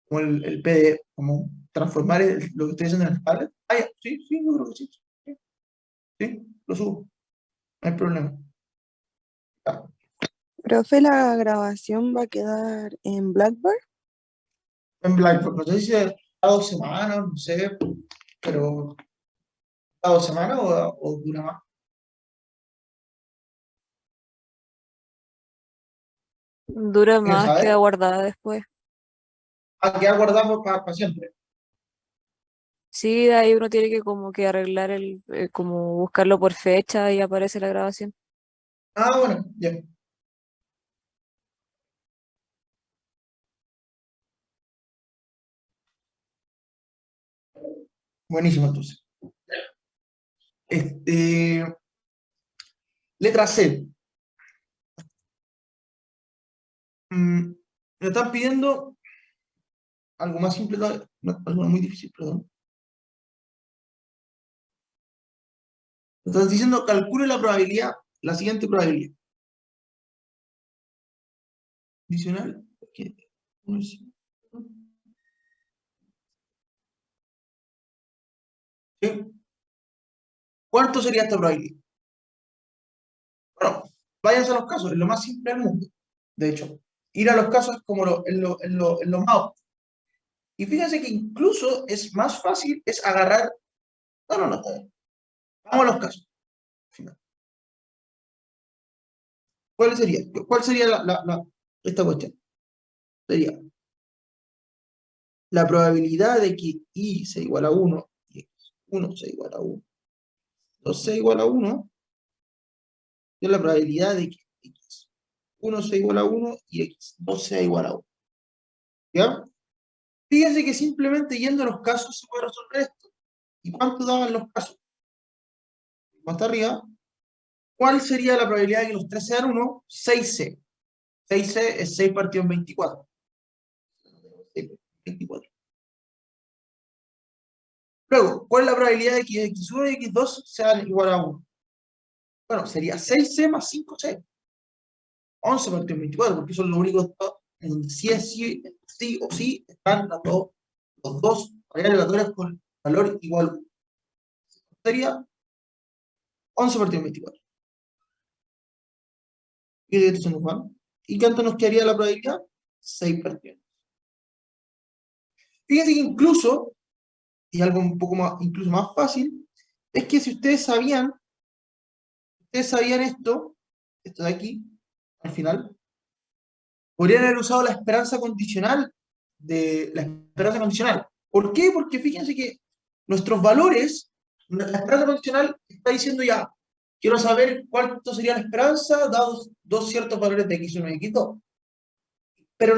Como el PDF, como transformar lo que estoy haciendo en el tablet. Ah, ya, sí, sí, yo creo que sí. Sí, sí, lo subo. No hay problema. Ya. Profe, ¿la grabación va a quedar en Blackboard? En Blackboard, no sé si es a 2 semanas, no sé, pero a 2 semanas o dura más. Dura ¿Quién más, sabe? queda guardada después. Queda guardado para siempre. Sí, de ahí uno tiene que como que arreglar como buscarlo por fecha y aparece la grabación. Ah, bueno, ya. Buenísimo, entonces. Este, letra C. Mm, me están pidiendo algo más simple, algo muy difícil, perdón. Me están diciendo, calcule la probabilidad, la siguiente probabilidad. Adicional. ¿Qué? ¿Sí? ¿Cuánto sería esta probabilidad? Bueno, váyanse a los casos, es lo más simple del mundo. De hecho, ir a los casos es como en lo más óptimo. Y fíjense que incluso es más fácil, es agarrar. No, no, no, está bien. Vamos a los casos. ¿Cuál sería? ¿Cuál sería esta cuestión? Sería la probabilidad de que y sea igual a 1 y x1 sea igual a 1, 2 sea igual a 1, es la probabilidad de que x1 sea igual a 1 y x2 sea igual a 1. ¿Ya? Fíjense que simplemente yendo a los casos se puede resolver esto. ¿Y cuánto daban los casos? Más arriba. ¿Cuál sería la probabilidad de que los tres sean 1? 6c. 6c es 6 partido en 24. 24. Luego, ¿cuál es la probabilidad de que x1 y x2 sean igual a 1? Bueno, sería 6c más 5c. 11 partido en 24, porque son los únicos dos en donde sí o sí están los dos variables aleatorias con valor igual a 1. Sería 11 partido en 24. Y esto se nos va. ¿Y cuánto nos quedaría la probabilidad? 6 partidos. Fíjense que incluso, y algo un poco más, incluso más fácil, es que si ustedes sabían esto, esto de aquí, al final, podrían haber usado la esperanza condicional de la esperanza condicional. ¿Por qué? Porque fíjense que nuestros valores, la esperanza condicional está diciendo ya, quiero saber cuánto sería la esperanza dados dos ciertos valores de x1 y x2. Pero,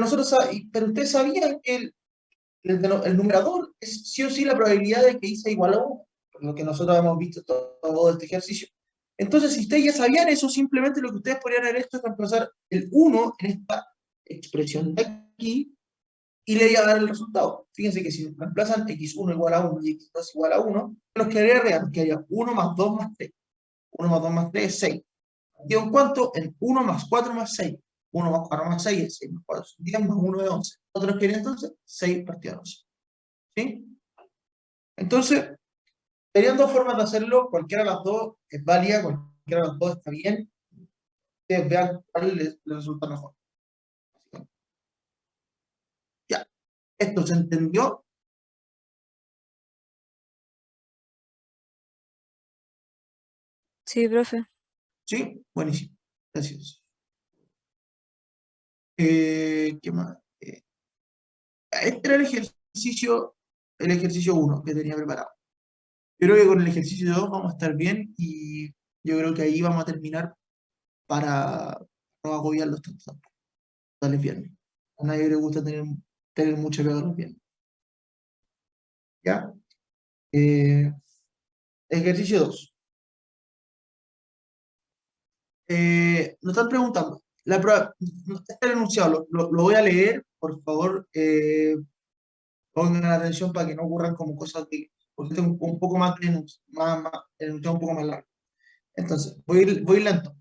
pero ustedes sabían que el numerador es sí o sí la probabilidad de que y sea igual a 1, por lo que nosotros hemos visto todo este ejercicio. Entonces, si ustedes ya sabían eso, simplemente lo que ustedes podrían haber hecho es reemplazar el 1 en esta expresión de aquí y le iba a dar el resultado. Fíjense que si reemplazan x1 igual a 1 y x2 igual a 1, nos quedaría real, nos quedaría 1 más 2 más 3. 1 más 2 más 3 es 6. ¿Y en cuánto? En 1 más 4 más 6. 1 más 4 más 6 es 6 más 4 son 10 más 1 es 11. ¿Cuánto nos quedaría entonces? 6 partido de 11. ¿Sí? Entonces, serían dos formas de hacerlo. Cualquiera de las dos es válida, cualquiera de las dos está bien. Ustedes vean cuál les resulta mejor. Ya. ¿Esto se entendió? Sí, profe. Sí, buenísimo. Gracias. ¿Qué más? Este era el ejercicio 1 que tenía preparado. Yo creo que con el ejercicio 2 vamos a estar bien y yo creo que ahí vamos a terminar para no agobiarlos tanto tampoco. Dale bien. A nadie le gusta tener mucha pega los viernes. ¿Ya? Ejercicio 2. Nos están preguntando. La prueba, no está el enunciado, lo voy a leer, por favor, pongan atención para que no ocurran como cosas de, porque tengo un poco más de el enunciado un poco más largo. Entonces, voy lento.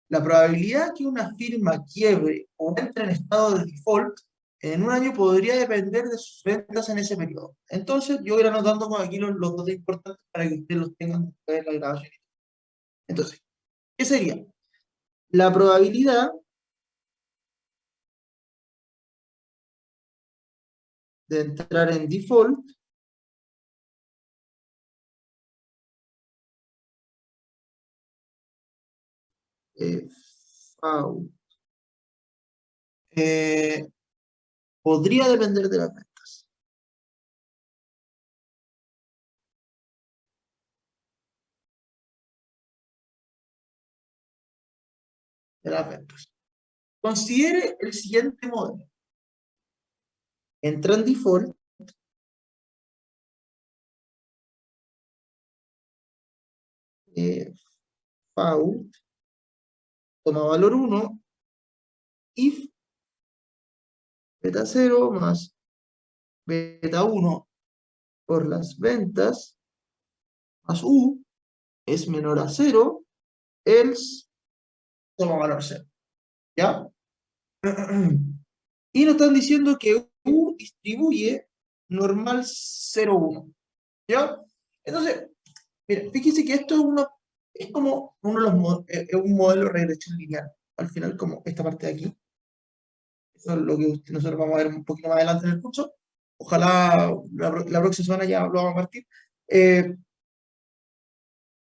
La probabilidad que una firma quiebre o entre en estado de default en un año podría depender de sus ventas en ese periodo. Entonces, yo voy a ir anotando con aquí los datos importantes para que ustedes los tengan después de la grabación. Entonces, ¿qué sería? La probabilidad de entrar en default eh, FAU, podría depender de las ventas. De las ventas. Considere el siguiente modelo. Entra en default, FAU, toma valor 1, if beta 0 más beta 1 por las ventas, más U es menor a 0, else toma valor 0. ¿Ya? Y nos están diciendo que U distribuye normal 0,1. ¿Ya? Entonces, mira, fíjense que esto es como uno de es un modelo de regresión lineal. Al final, como esta parte de aquí. Eso es lo que nosotros vamos a ver un poquito más adelante en el curso. Ojalá la próxima semana ya lo vamos a partir.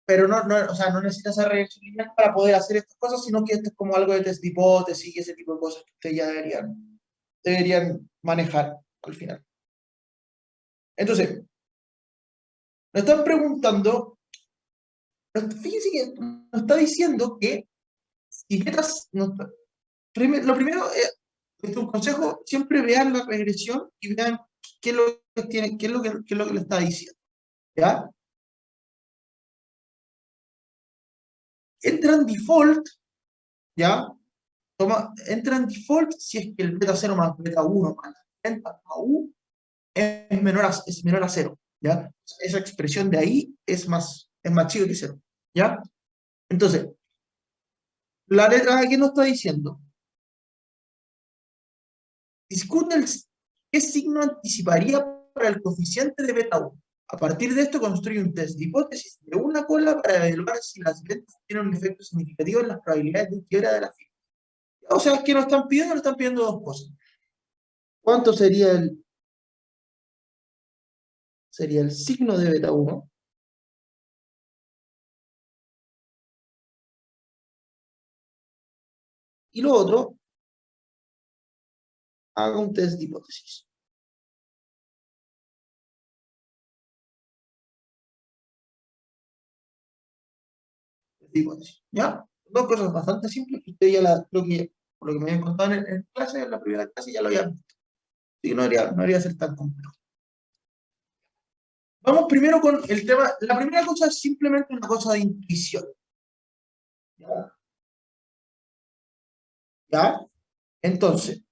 Pero o sea, no necesita esa regresión lineal para poder hacer estas cosas, sino que esto es como algo de test de hipótesis y ese tipo de cosas que ustedes ya deberían manejar al final. Entonces, nos están preguntando, fíjense que nos está diciendo que si metas, lo primero, un consejo, siempre vean la regresión y vean qué es lo que tiene, qué es lo que le está diciendo. ¿Ya? Entra en default, ¿ya? Entra en default si es que el beta 0 más beta 1 más beta U es menor a 0, ¿ya? Esa expresión de ahí es más chica que 0, ¿ya? Entonces, la letra A, ¿qué nos está diciendo? Discute qué signo anticiparía para el coeficiente de beta 1. A partir de esto, construye un test de hipótesis de una cola para evaluar si las ventas tienen un efecto significativo en las probabilidades de quiebra de la firma. O sea, ¿qué nos están pidiendo? Nos están pidiendo dos cosas. ¿Cuánto sería el signo de beta 1? Y lo otro, haga un test de hipótesis. De hipótesis, ¿ya? Dos cosas bastante simples que usted ya creo que, por lo que me habían contado en clase, en la primera clase ya lo habían visto. Así que no debería ser tan complejo. Vamos primero con el tema. La primera cosa es simplemente una cosa de intuición. ¿Ya? ¿Ya? Entonces,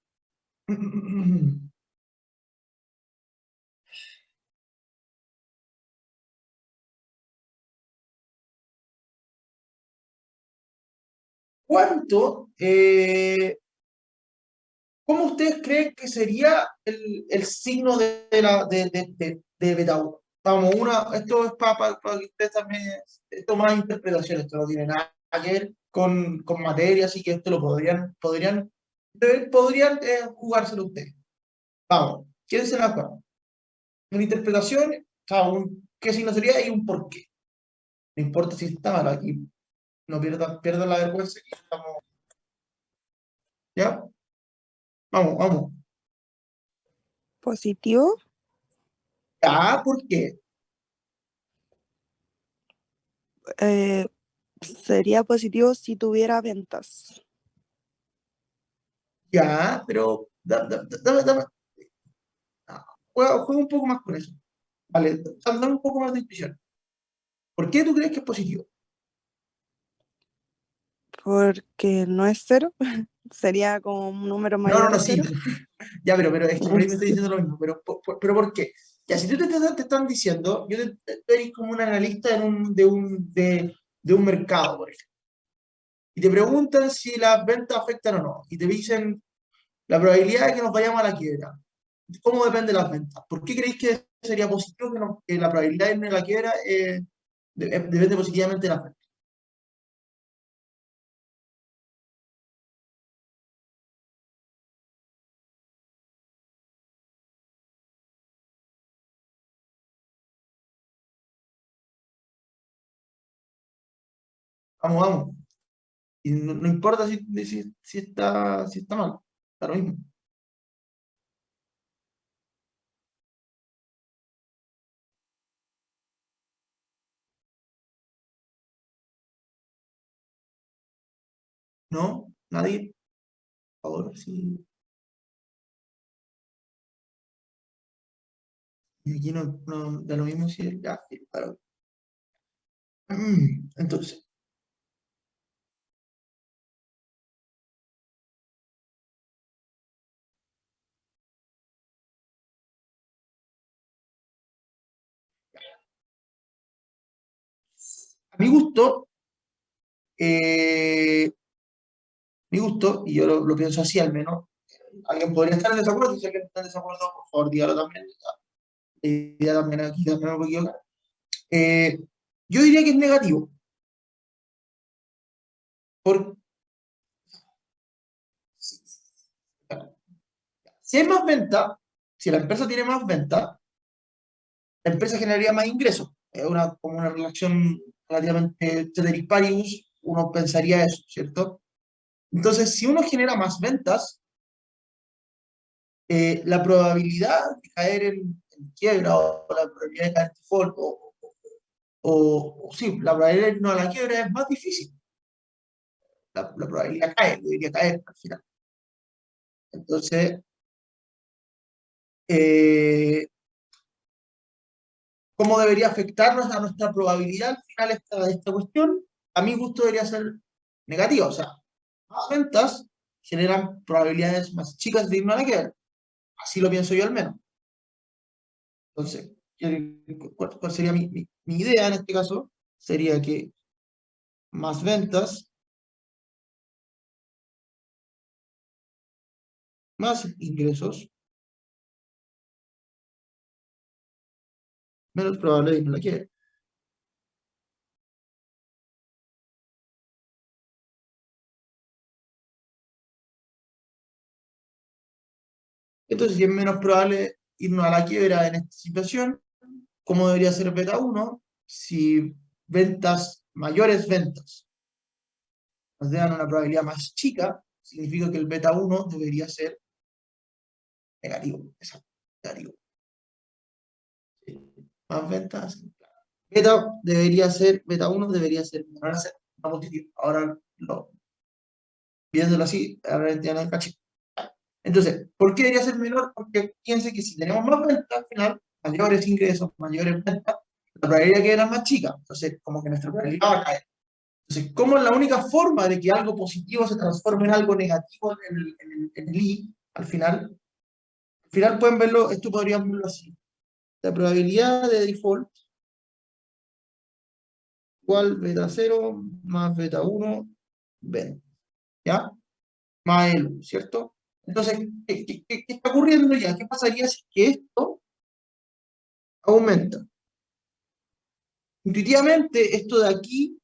¿cuánto, cómo ustedes creen que sería el signo de beta 1? Vamos, esto es para que ustedes también, esto más interpretación, esto no tiene nada que ver con materia, así que esto lo podrían jugárselo ustedes. Vamos, ¿quién se la juega? Una interpretación, o sea, qué signo sería y un por qué. No importa si está mal aquí, no pierdan la vergüenza. Aquí estamos, ¿ya? Vamos, vamos. Positivo, ¿Ya? ¿Por qué? sería positivo si tuviera ventas. Ya, pero juega un poco más con eso. Vale, dame un poco más de intuición. ¿Por qué tú crees que es positivo? Porque no es cero, sería como un número No, no, mayor no, a sí. cero. Ya, pero es que por ahí me estoy diciendo lo mismo. Pero ¿por qué? Ya, si tú te están diciendo, tú eres como un analista de un mercado, por ejemplo, y te preguntan si las ventas afectan o no, y te dicen la probabilidad de que nos vayamos a la quiebra. ¿Cómo depende de las ventas? ¿Por qué creéis que sería positivo que la probabilidad de irnos a la quiebra depende positivamente de las ventas? Vamos, vamos. Y no importa si está mal, está lo mismo. ¿No? ¿Nadie? Ahora sí. Y aquí no da lo mismo si ya, sí, claro. Entonces, a eh, mi gusto, y yo lo pienso así al menos, alguien podría estar en desacuerdo, si alguien está en desacuerdo, por favor, dígalo también. La idea también aquí también me puedo equivocar. Eh, yo diría que es negativo, porque si hay más venta, si la empresa tiene más venta, la empresa generaría más ingresos. Es como una relación relativamente ceteris paribus, uno pensaría eso, ¿cierto? Entonces, si uno genera más ventas, la probabilidad de caer en quiebra o la probabilidad de caer en default o sí, la probabilidad de irnos a la quiebra es más difícil. La probabilidad cae, debería caer al final. Entonces, eh, ¿cómo debería afectarnos a nuestra probabilidad al final esta cuestión? A mi gusto debería ser negativa, o sea, más ventas generan probabilidades más chicas de irnos a la quiebra. Así lo pienso yo al menos. Entonces, ¿cuál sería mi idea en este caso? Sería que más ventas, más ingresos, menos probable de que no la quiera. Entonces, si es menos probable irnos a la quiebra en esta situación, ¿cómo debería ser beta 1? Si mayores ventas nos dan una probabilidad más chica significa que el beta 1 debería ser negativo. Exacto, negativo. Sí. Más ventas. Beta 1 debería ser menor a 0, no positivo. Ahora, viéndolo así, ahora entiendo el cachito. Entonces, ¿por qué debería ser menor? Porque piense que si tenemos más ventas, al final, mayores ingresos, mayores ventas, la probabilidad de que era más chica. Entonces, como que nuestra probabilidad va a caer. Entonces, ¿cómo es la única forma de que algo positivo se transforme en algo negativo en el I, al final? Al final pueden verlo, esto podrían verlo así. La probabilidad de default igual beta 0 más beta 1, ven, ¿ya? Más el 1, ¿cierto? Entonces, ¿qué está ocurriendo ya? ¿Qué pasaría si que esto aumenta? Intuitivamente, esto de aquí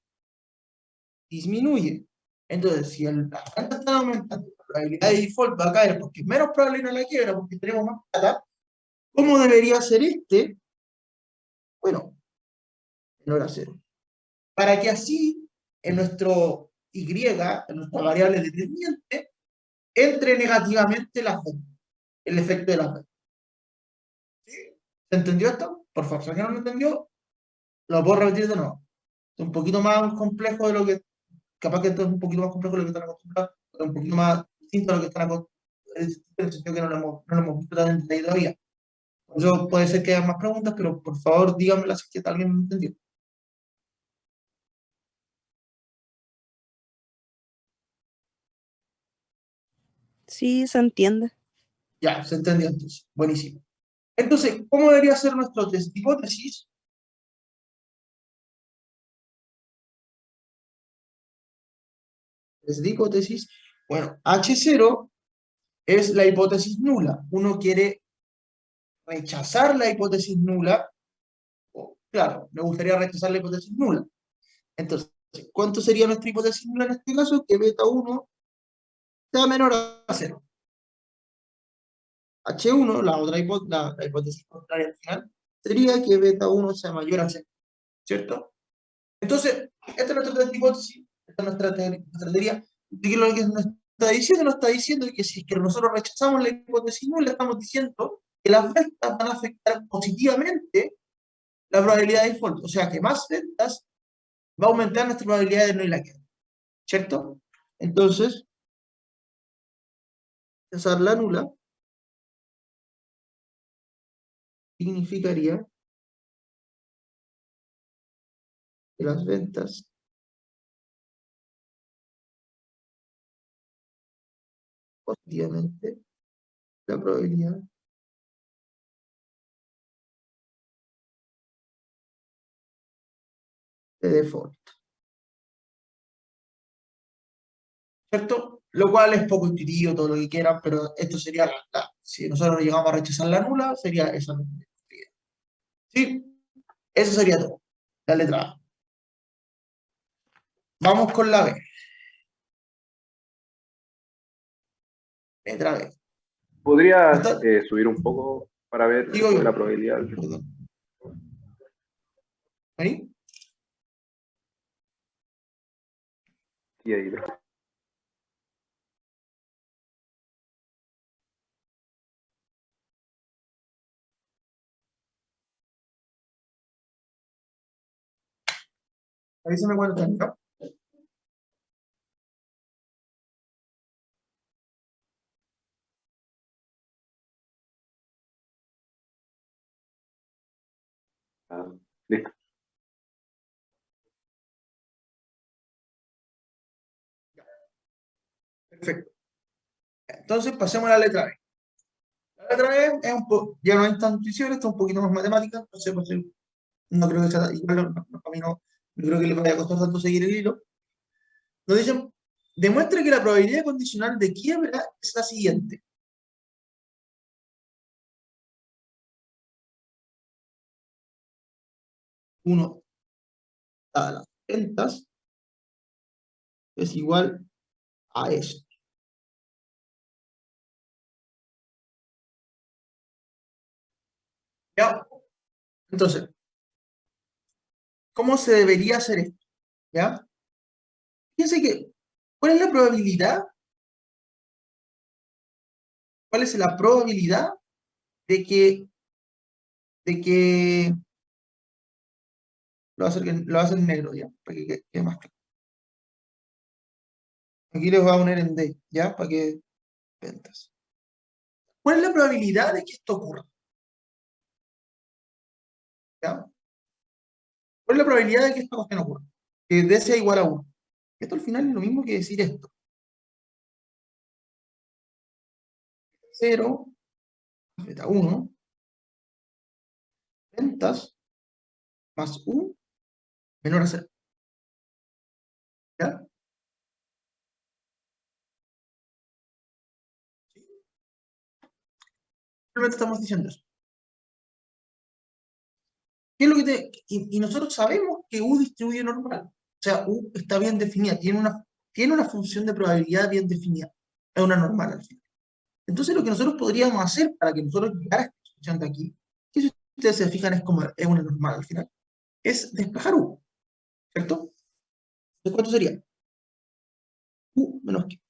disminuye. Entonces, si las ventas están aumentando, la probabilidad de default va a caer porque es menos probable ir a la quiebra porque tenemos más plata. ¿Cómo debería ser este? Bueno, menor a 0. Para que así, en nuestro Y, en nuestra variable determinante, entre negativamente las ventas, el efecto de las ventas. ¿Sí? ¿Se entendió esto? Por favor, si alguien no lo entendió, lo puedo repetir de nuevo. Es un poquito más complejo de lo que, capaz que esto es un poquito más complejo de lo que están acostumbrados, pero un poquito más distinto a lo que están acostumbrados, en el sentido que no lo hemos visto tan en detalle todavía. Por eso puede ser que haya más preguntas, pero por favor díganmelas si es que alguien me entendió. Sí, se entiende. Ya, se entendió entonces. Buenísimo. Entonces, ¿cómo debería ser nuestro test de hipótesis? Test de hipótesis. Bueno, H0 es la hipótesis nula. Uno quiere rechazar la hipótesis nula. O, claro, me gustaría rechazar la hipótesis nula. Entonces, ¿cuánto sería nuestra hipótesis nula en este caso? Que beta 1 sea menor a 0. H1, la hipótesis contraria al final, sería que beta 1 sea mayor a 0. ¿Cierto? Entonces, esta es nuestra hipótesis, esta es nuestra teoría, de que lo que nos está diciendo que si es que nosotros rechazamos la hipótesis nula, estamos diciendo que las ventas van a afectar positivamente la probabilidad de default. O sea, que más ventas va a aumentar nuestra probabilidad de no ir a la quiebra. ¿Cierto? Entonces, rechazar la nula significaría que las ventas positivamente la probabilidad de default. ¿Cierto? Lo cual es poco intuitivo, todo lo que quieran, pero esto sería si nosotros llegamos a rechazar la nula, sería esa. ¿Sí? Eso sería todo. La letra A. Vamos con la B. Letra B. ¿Podrías ¿Está? subir un poco para ver Digo esto de yo. la probabilidad? Perdón. ¿Ahí? Sí, ahí. Avísame cuando tenga. Ah, listo. Perfecto. Entonces pasemos a la letra B. La letra B es un poco, ya no hay tanta intuición, está un poquito más matemática, entonces pues, no creo que sea igual, a mí no creo que le vaya a costar tanto seguir el hilo. Nos dicen, demuestra que la probabilidad condicional de quiebra es la siguiente. Uno a las ventas es igual a eso. ¿Ya? Entonces, ¿cómo se debería hacer esto? ¿Ya? Fíjense que, ¿cuál es la probabilidad ¿Cuál es la probabilidad de que lo va a hacer negro, ¿ya? Para que quede más claro. Aquí les voy a poner en D, ¿ya? Para que ventas. ¿Cuál es la probabilidad de que esto ocurra? ¿Ya? ¿Cuál es la probabilidad de que esta cuestión ocurra? Que D sea igual a 1. Esto al final es lo mismo que decir esto. 0, beta 1, ventas, más U, menor a 0. ¿Ya? Simplemente estamos diciendo eso. ¿Qué es lo que y nosotros sabemos que U distribuye normal. O sea, U está bien definida, tiene una función de probabilidad bien definida. Es una normal al final. Entonces lo que nosotros podríamos hacer para que nosotros llegara a esta función de aquí, que si ustedes se fijan es una normal al final, es despejar U, ¿cierto? Entonces, ¿cuánto sería? U menos que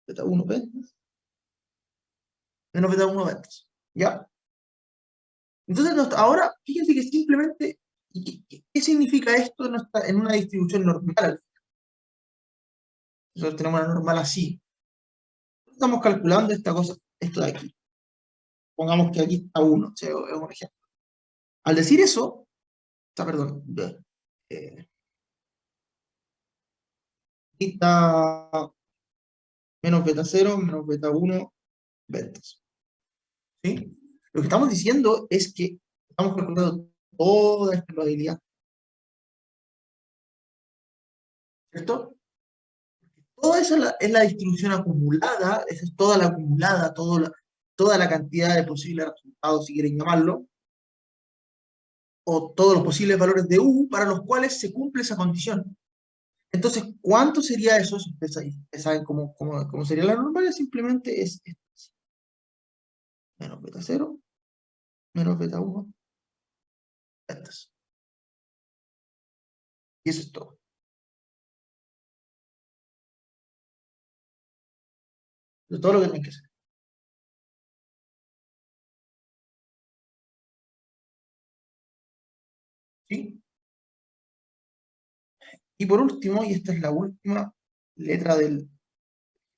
beta 1 ventas, menos beta 1 ventas. ¿Ya? Entonces, ahora, fíjense que simplemente, ¿qué significa esto en una distribución normal? Nosotros tenemos una normal así. Estamos calculando esta cosa, esto de aquí. Pongamos que aquí está 1, o sea, es un ejemplo. Al decir eso, perdón, aquí está menos beta 0, menos beta 1, ventas. ¿Sí? Lo que estamos diciendo es que estamos calculando toda esta probabilidad, ¿cierto? Toda esa es la distribución acumulada, esa es toda la acumulada, toda la cantidad de posibles resultados, si quieren llamarlo, o todos los posibles valores de U para los cuales se cumple esa condición. Entonces, ¿cuánto sería eso? Si ustedes saben cómo sería la normal, simplemente es esto. Menos beta 0, menos beta 1, ventas. Y eso es todo. Eso es todo lo que tienen que hacer. ¿Sí? Y por último, y esta es la última letra del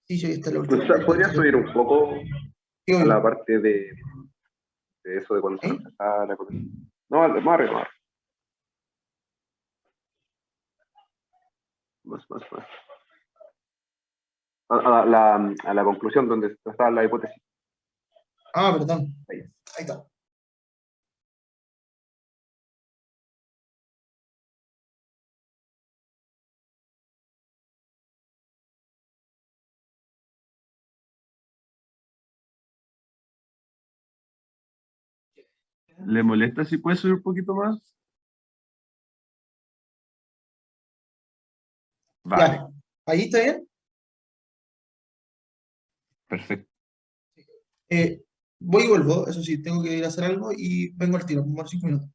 ejercicio, y esta es la última letra del ¿Podría ejercicio. subir un poco Sí, a la obvio. parte de eso de cuando se ¿Sí? refleja la cosa? No, más arriba, más. A la conclusión donde está la hipótesis. Ah, perdón. Ahí. Ahí está. ¿Le molesta si puede subir un poquito más? Vale, Ya. Ahí está bien. perfecto. Voy y vuelvo. Eso sí, tengo que ir a hacer algo y vengo al tiro, como 5 minutos.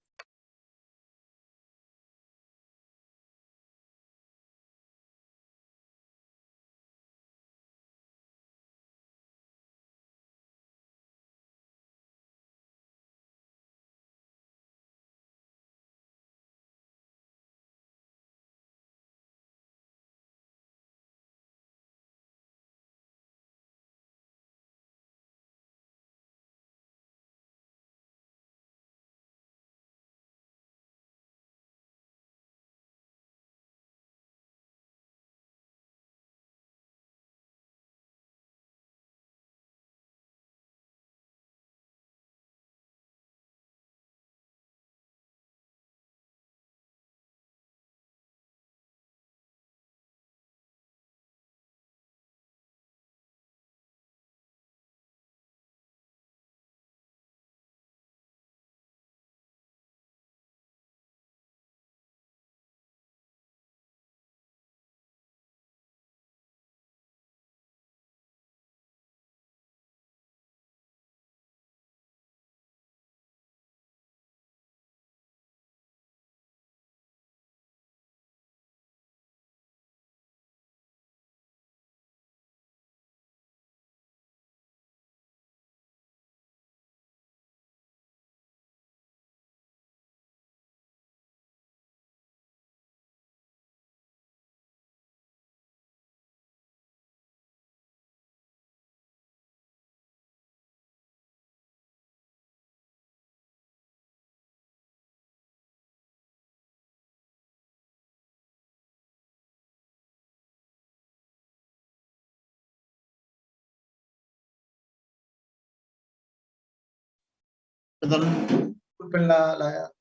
Perdón, disculpen la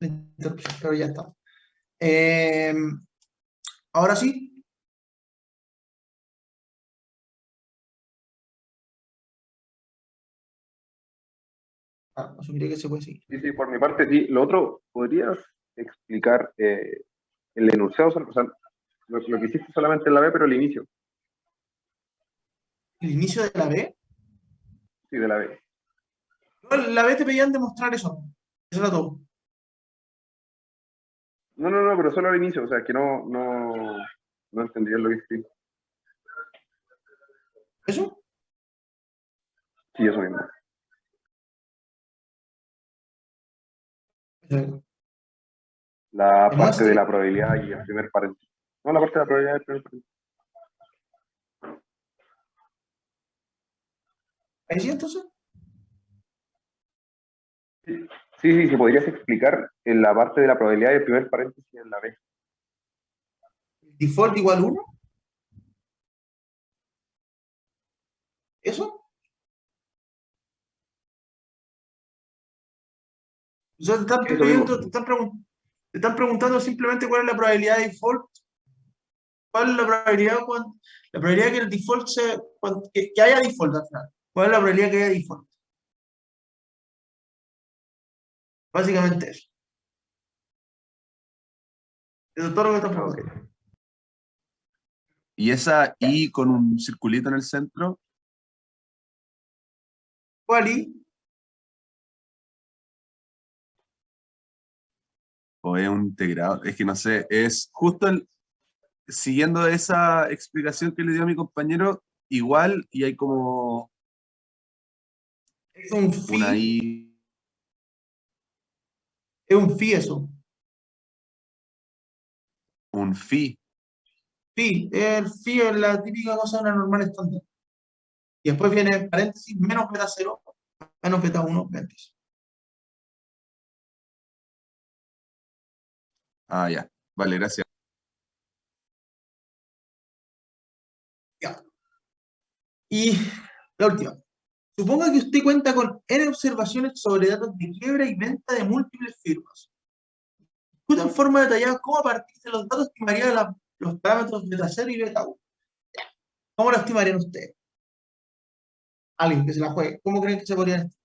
interrupción, pero ya está. Ahora sí. Asumiría que se puede seguir. Sí, sí, por mi parte, sí. Lo otro, ¿podrías explicar el enunciado? O sea, lo que hiciste solamente en la B, pero el inicio, ¿El inicio de la B? sí, de la B. No, la B te pedían demostrar eso. Eso era todo. No, pero solo al inicio, o sea, que no entendía lo que escribí. ¿Eso? Sí, eso mismo. La parte de Demuestre. la probabilidad y el primer paréntesis. No, la parte de la probabilidad y el primer paréntesis. ¿Ahí sí, entonces? Sí, si podrías explicar en la parte de la probabilidad y el primer paréntesis en la B. Default igual 1. ¿Eso? O sea, Eso mismo. te están preguntando simplemente cuál es la probabilidad de default. ¿Cuál es la probabilidad, la probabilidad que el default que haya default al final? ¿Cuál es la probabilidad que haya default? Básicamente eso. Eso es todo lo que están Ah, ok. preguntando. Y esa I con un circulito en el centro, ¿Cuál y? o es un integrado, es que no sé, es justo siguiendo esa explicación que le dio a mi compañero, igual, y hay como Es un una phi. I, Es un phi eso. un phi. Phi. El phi es la típica cosa de una normal estándar. Y después viene paréntesis menos beta 0, menos beta 1, paréntesis. Ah, ya, vale, gracias. Ya. Y la última. Suponga que usted cuenta con N observaciones sobre datos de quiebra y venta de múltiples firmas. Discuta en forma detallada cómo a partir de los datos estimaría los parámetros beta 0 y beta 1. ¿Cómo lo estimarían ustedes? Alguien que se la juegue. ¿Cómo creen que se podrían estimar?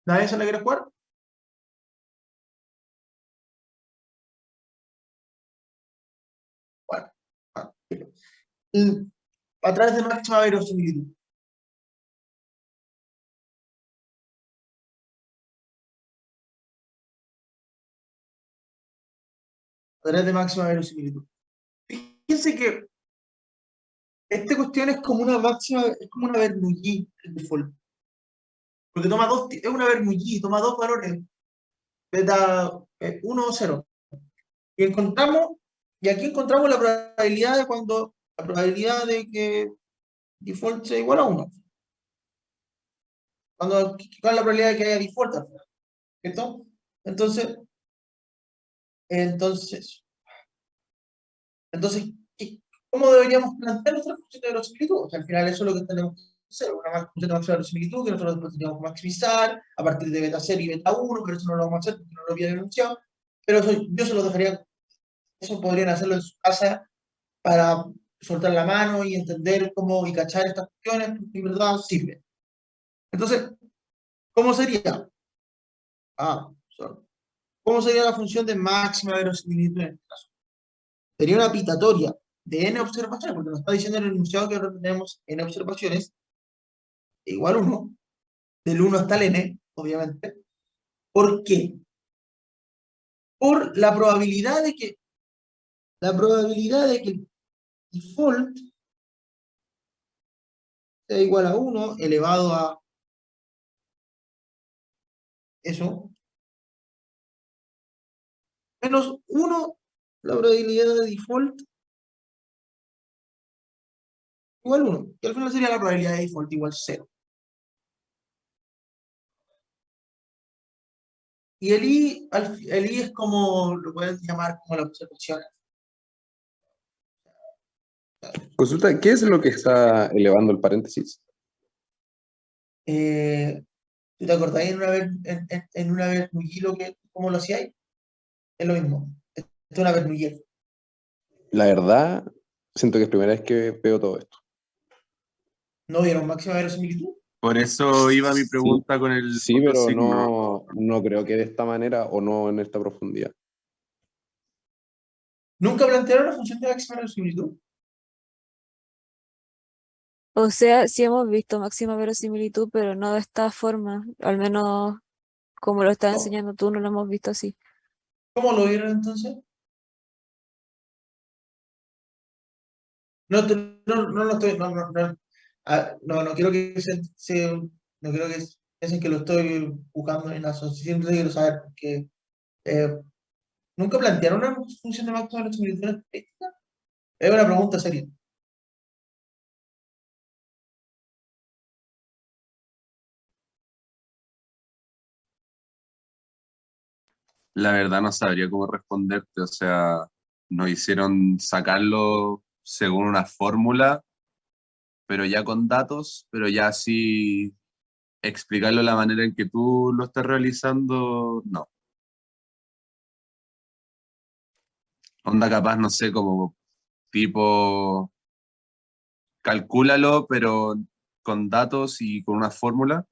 ¿Nadie se la quiere jugar? Bueno, ah, a través de máxima verosimilitud. A través de máxima verosimilitud. Fíjense que esta cuestión es como una máxima, es como una Bernoulli, el default. Porque toma es una Bernoulli, toma dos valores, beta 1 o 0. Y y aquí encontramos la probabilidad la probabilidad de que default sea igual a 1. ¿Cuál es la probabilidad de que haya default al final? ¿Cierto? Entonces, entonces, entonces, ¿cómo deberíamos plantear nuestra función de verosimilitud? O sea, al final eso es lo que tenemos que hacer, una función de máxima verosimilitud que nosotros después tenemos que maximizar a partir de beta 0 y beta 1, pero eso no lo vamos a hacer porque no lo había denunciado. Pero yo se lo dejaría, eso podrían hacerlo en su casa para soltar la mano y entender cómo y cachar estas cuestiones, porque en verdad sirve. Entonces, ¿cómo sería? Sorry. ¿Cómo sería la función de máxima verosimilitud en este caso? Sería una pitatoria de n observaciones, porque nos está diciendo en el enunciado que ahora tenemos n observaciones, igual 1, del 1 hasta el n, obviamente. ¿Por qué? Por la probabilidad de que el default sea igual a 1 elevado a eso, menos 1, la probabilidad de default igual 1, que al final sería la probabilidad de default igual 0. Y el I es como, lo puedes llamar como la observación. Consulta, ¿qué es lo que está elevando el paréntesis? ¿Tú te acordás en una Bernoulli cómo lo hacíais? Es lo mismo. Esto es una Bernoulli. La verdad, siento que es primera vez que veo todo esto. ¿No vieron máxima verosimilitud? Por eso iba mi Sí, pregunta con el sí, otro pero signo. no creo que de esta manera o no en esta profundidad. ¿Nunca plantearon la función de máxima verosimilitud? O sea, sí hemos visto máxima verosimilitud, pero no de esta forma. Al menos como lo estás No. enseñando tú, no lo hemos visto así. ¿Cómo lo vieron entonces? No lo estoy, no quiero que no quiero que piensen que lo estoy buscando en la simplemente quiero saber, porque ¿nunca plantearon una función de máxima verosimilitud en estadística? Es una pregunta seria. La verdad no sabría cómo responderte, o sea, nos hicieron sacarlo según una fórmula, pero ya con datos, pero ya así explicarlo de la manera en que tú lo estás realizando, no. Onda capaz, no sé, como tipo, calcúlalo, pero con datos y con una fórmula.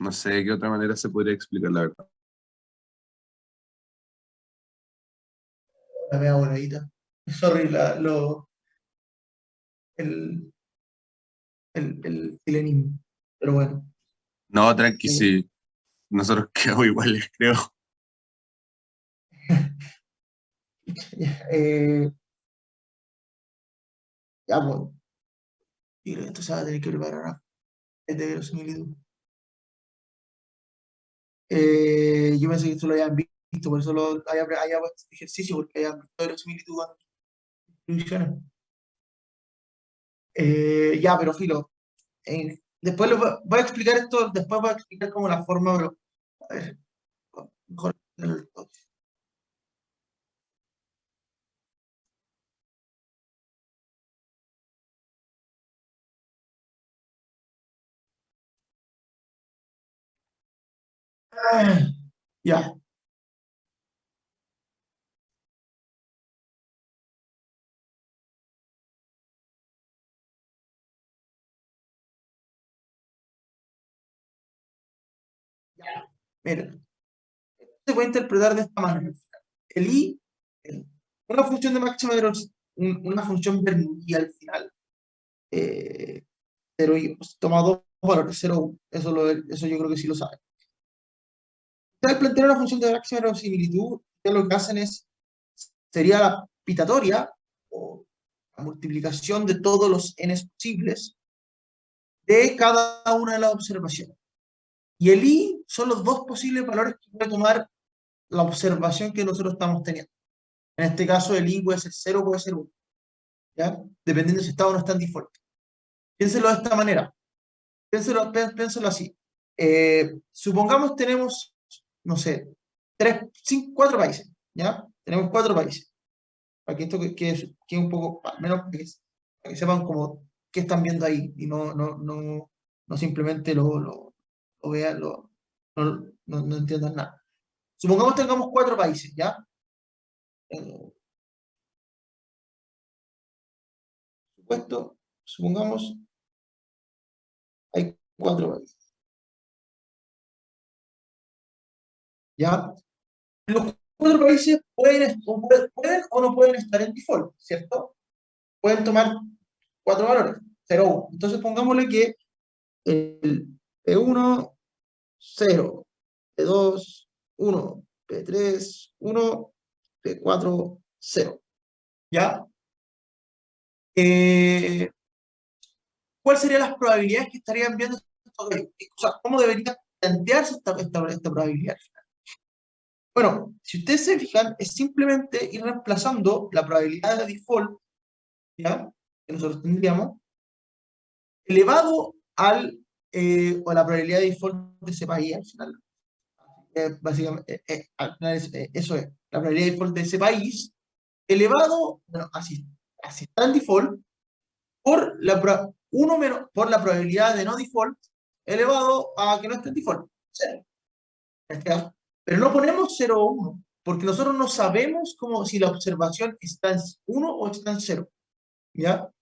No sé de qué otra manera se podría explicar, la verdad. La media voladita. Sorry, el, el chilenismo. Pero bueno. No, tranqui, eh, sí. Nosotros quedamos iguales, creo. eh, ya, pues, y esto se va a tener que preparar ahora. Es de verosimilitud. Yo pensé que esto lo habían visto, por eso había puesto este ejercicio, porque habían visto verosimilitud antes de inscripciones. Ya, pero filo. Después voy a explicar esto, después voy a explicar como la forma, pero a ver, mejor. Ah, ya, mira, se puede interpretar de esta manera. El I, el- una función de máxima una función Bernoulli al final, eh, 0 y pues, toma dos valores, 0, 1. Eso yo creo que sí lo saben. Al plantear una función de máxima verosimilitud, ya lo que hacen sería la pitatoria, o la multiplicación de todos los n posibles de cada una de las observaciones. Y el I son los dos posibles valores que puede tomar la observación que nosotros estamos teniendo. En este caso, el I puede ser 0, puede ser 1, ¿ya? Dependiendo si está o no está en default. Piénselo de esta manera. Piénselo así. Supongamos tenemos, no sé, 4 países, ¿ya? Tenemos 4 países. Para que esto que un poco, al menos para que sepan como qué están viendo ahí y no simplemente lo vean, no entiendan nada. Supongamos tengamos 4 países, ¿ya? Eh, supongamos hay 4 países, ¿ya? Los 4 países pueden o no pueden estar en default, ¿cierto? Pueden tomar 4 valores, 0, 1. Entonces pongámosle que el P1, 0, P2, 1, P3, 1, P4, 0. ¿Ya? Eh, ¿Cuáles serían las probabilidades que estarían viendo estos países? O sea, ¿cómo debería plantearse esta probabilidad? Bueno, si ustedes se fijan, es simplemente ir reemplazando la probabilidad de default ¿ya? Que nosotros tendríamos, elevado o la probabilidad de default de ese país al final. Básicamente, al final eso es, la probabilidad de default de ese país, elevado, bueno, así está en default, por la probabilidad de no default, elevado a que no esté en default. Cero. ¿Ya? Pero no ponemos 0 o 1, porque nosotros no sabemos si la observación está en 1 o está en 0. ¿Ya?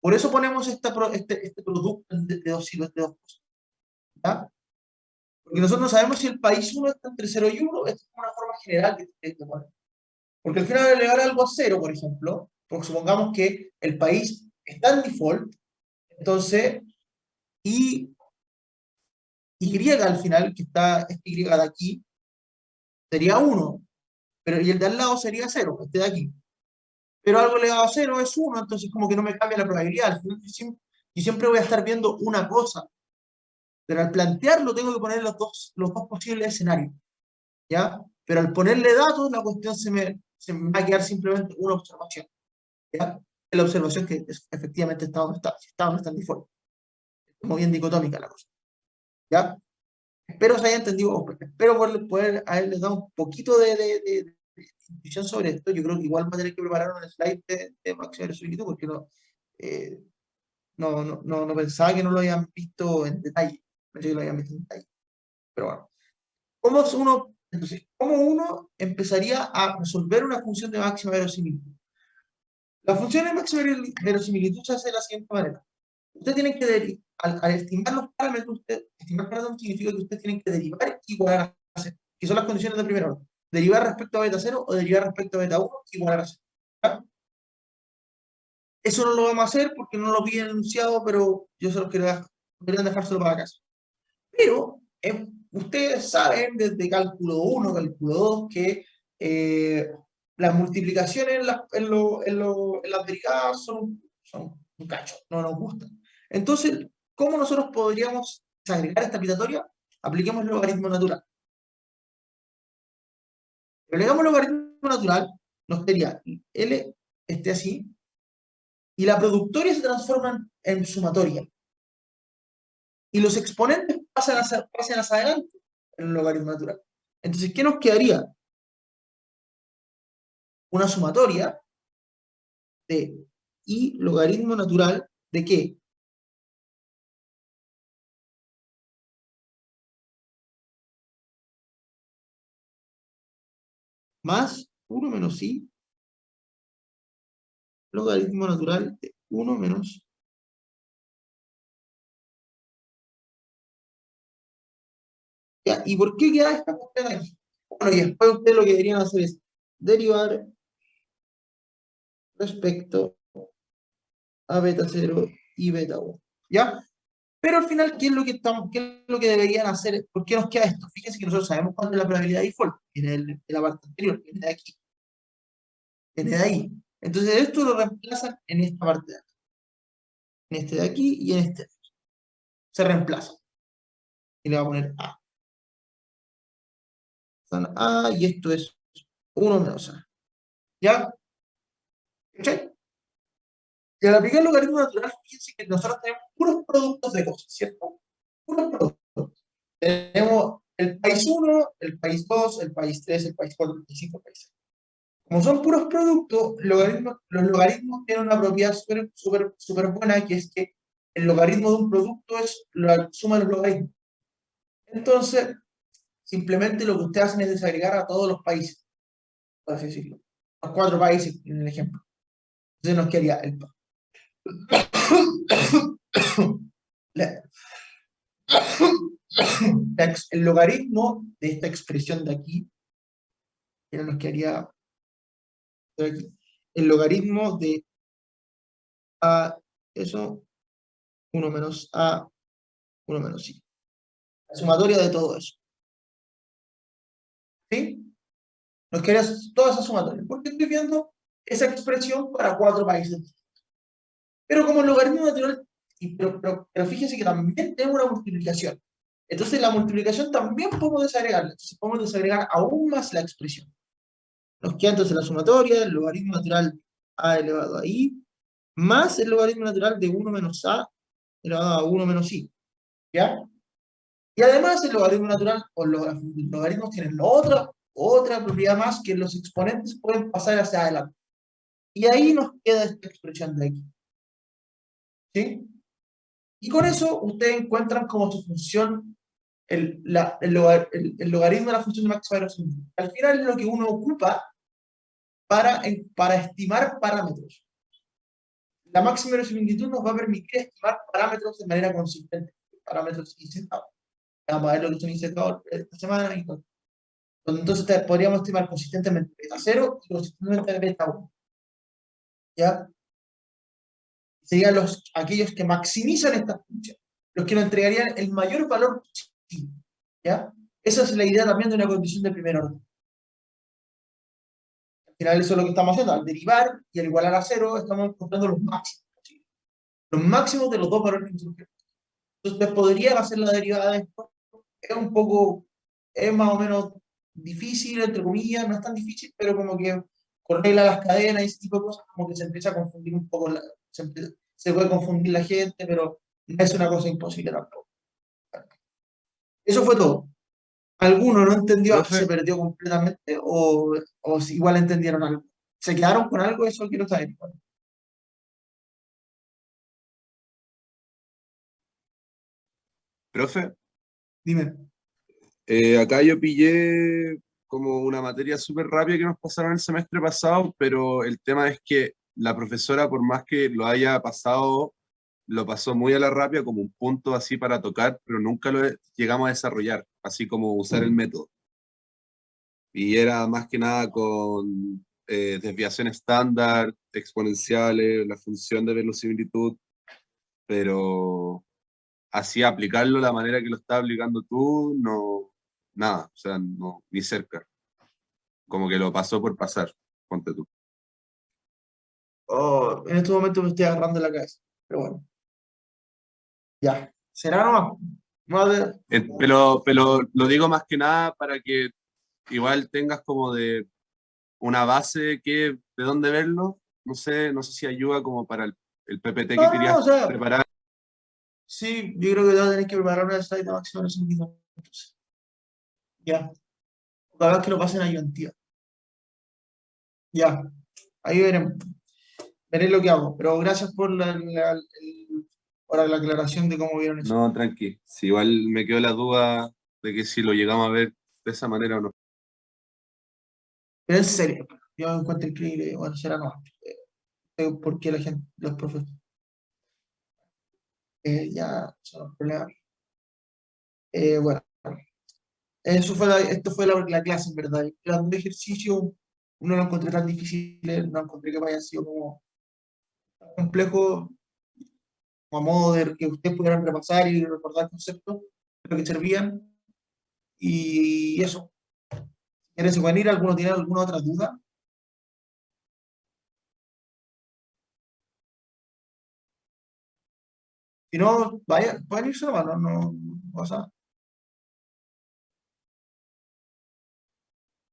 Por eso ponemos este producto de dos cosas. ¿Ya? Porque nosotros no sabemos si el país 1 está entre 0 y 1, esto es una forma general de poner. Porque al final de elevar algo a 0, por ejemplo, porque supongamos que el país está en default, entonces Y al final, que está este Y de aquí, sería 1, pero y el de al lado sería 0, este de aquí. Pero algo elevado a 0 es 1, entonces como que no me cambia la probabilidad. Al final, yo siempre voy a estar viendo una cosa, pero al plantearlo tengo que poner los dos posibles escenarios, ¿ya? Pero al ponerle datos, la cuestión se me va a quedar simplemente una observación, ¿ya? La observación que efectivamente está donde está, si está donde está en default. Como bien dicotómica la cosa, ¿ya? Espero se haya entendido, espero poder haberles dado un poquito de intuición sobre esto. Yo creo que igual va a tener que preparar un slide de Maximiliano Solito porque eh, no pensaba que no lo hayan visto en detalle. Pensé que lo habían visto en detalle. Pero bueno, ¿cómo uno empezaría a resolver una función de máxima verosimilitud? La función de máxima verosimilitud se hace de la siguiente manera. Usted tiene que, al estimar los parámetros, estimar parámetros significa que usted tiene que derivar igualar a 0, que son las condiciones de primer orden. Derivar respecto a beta 0 o derivar respecto a beta 1 igualar a 0. ¿Ya? Eso no lo vamos a hacer porque no lo pide el enunciado, pero yo se los deberían dejárselo para casa. Pero ustedes saben desde cálculo 1, cálculo 2, que las multiplicaciones en las derivadas son un cacho, no nos gustan. Entonces, ¿cómo nosotros podríamos desagregar esta pitatoria? Apliquemos el logaritmo natural. Si aplicamos el logaritmo natural, nos quedaría L así, y la productoria se transforma en sumatoria. Y los exponentes pasan hacia adelante en el logaritmo natural. Entonces, ¿qué nos quedaría? Una sumatoria de I logaritmo natural ¿de qué? Más 1 menos I logaritmo natural de 1 menos. Ya, ¿y por qué queda esta cuestión aquí? Bueno, y después ustedes lo que deberían hacer es derivar respecto a beta 0 y beta 1. ¿Ya? Pero al final, ¿qué es lo que deberían hacer? ¿Por qué nos queda esto? Fíjense que nosotros sabemos cuál es la probabilidad de default. Viene de la parte anterior, viene de aquí. Viene de ahí. Entonces, esto lo reemplazan en esta parte de acá. En este de aquí y en este de aquí. Se reemplaza. Y le voy a poner A. Son A y esto es 1 menos A. ¿Ya? ¿Cachai? Y al aplicar el logaritmo natural, fíjense que nosotros tenemos puros productos de cosas, ¿cierto? Puros productos. Tenemos el país 1, el país 2, el país 3, el país 4, el país 5, el país 6. Como son puros productos, los logaritmos tienen una propiedad súper buena, que es que el logaritmo de un producto es la suma de los logaritmos. Entonces, simplemente lo que ustedes hacen es desagregar a todos los países, por así decirlo. Los 4 países, en el ejemplo. Entonces nos quedaría el logaritmo de esta expresión de aquí, que nos quedaría de aquí, el logaritmo de A, eso, 1 menos A, 1 menos I. La sumatoria de todo eso. ¿Sí? Nos quedaría toda esa sumatoria. Porque estoy viendo esa expresión para 4 países. Pero como el logaritmo natural, pero fíjense que también tenemos una multiplicación. Entonces la multiplicación también podemos desagregarla. Entonces podemos desagregar aún más la expresión. Nos queda entonces la sumatoria, el logaritmo natural A elevado a I, más el logaritmo natural de 1 menos a elevado a 1 menos i, ¿ya? Y además el logaritmo natural, o los logaritmos tienen otra propiedad más, que los exponentes pueden pasar hacia adelante. Y ahí nos queda esta expresión de aquí. ¿Sí? Y con eso ustedes encuentran como su función el logaritmo de la función de máxima verosimilitud. Al final es lo que uno ocupa para estimar parámetros. La máxima verosimilitud nos va a permitir estimar parámetros de manera consistente, parámetros insertados. Vamos a ver lo que son insertados esta semana. Y todo. Entonces podríamos estimar consistentemente beta 0 y consistentemente beta 1. ¿Ya? Serían aquellos que maximizan esta función, los que nos entregarían el mayor valor posible. ¿Ya? Esa es la idea también de una condición de primer orden. Al final eso es lo que estamos haciendo. Al derivar y al igualar a 0, estamos encontrando los máximos posibles. Los máximos de los dos valores que nosotros queremos. Entonces podrían hacer la derivada de esto. Es más o menos difícil, entre comillas, no es tan difícil, pero como que corregla las cadenas y ese tipo de cosas, como que se empieza a confundir un poco, se puede confundir la gente, pero no es una cosa imposible tampoco. Eso fue todo. ¿Alguno no entendió, Profe. se perdió completamente o si igual entendieron algo? ¿Se quedaron con algo? Eso quiero saber. Profe, Dime. acá yo pillé como una materia súper rápida que nos pasaron el semestre pasado, pero el tema es que la profesora, por más que lo haya pasado, lo pasó muy a la rápida, como un punto así para tocar, pero nunca lo llegamos a desarrollar, así como usar el método. Y era más que nada con desviación estándar, exponenciales, la función de verosimilitud, pero así aplicarlo de la manera que lo estás aplicando tú, no, nada, o sea, no, ni cerca. Como que lo pasó por pasar, ponte tú. Oh, en este momento me estoy agarrando la cabeza, pero bueno. Ya. ¿Será nomás? Pero lo digo más que nada para que igual tengas como de una base que, de dónde verlo. No sé si ayuda como para el PPT que No, querías o sea, preparar. sí, yo creo que voy a tener que preparar una slide de máxima verosimilitud. Entonces, ya. Cada vez que lo pasen a ayuntía. Ya. Ahí veremos. Veré lo que hago. Pero gracias por por la aclaración de cómo vieron eso. No, tranqui. Si igual me quedó la duda de que si lo llegamos a ver de esa manera o no. Pero en serio, yo me encuentro increíble. Bueno, será no. ¿Por qué la gente, los profesores? Ya son los problemas. Bueno, esto fue la clase, en verdad. El plan de ejercicio no lo encontré tan difícil, no encontré que vaya sido como complejo, como a modo de que ustedes pudieran repasar y recordar conceptos de lo que servían. Y eso. ¿Quieres venir? ¿Alguno tiene alguna otra duda? Si no, vaya, pueden irse nomás, no pasa nada.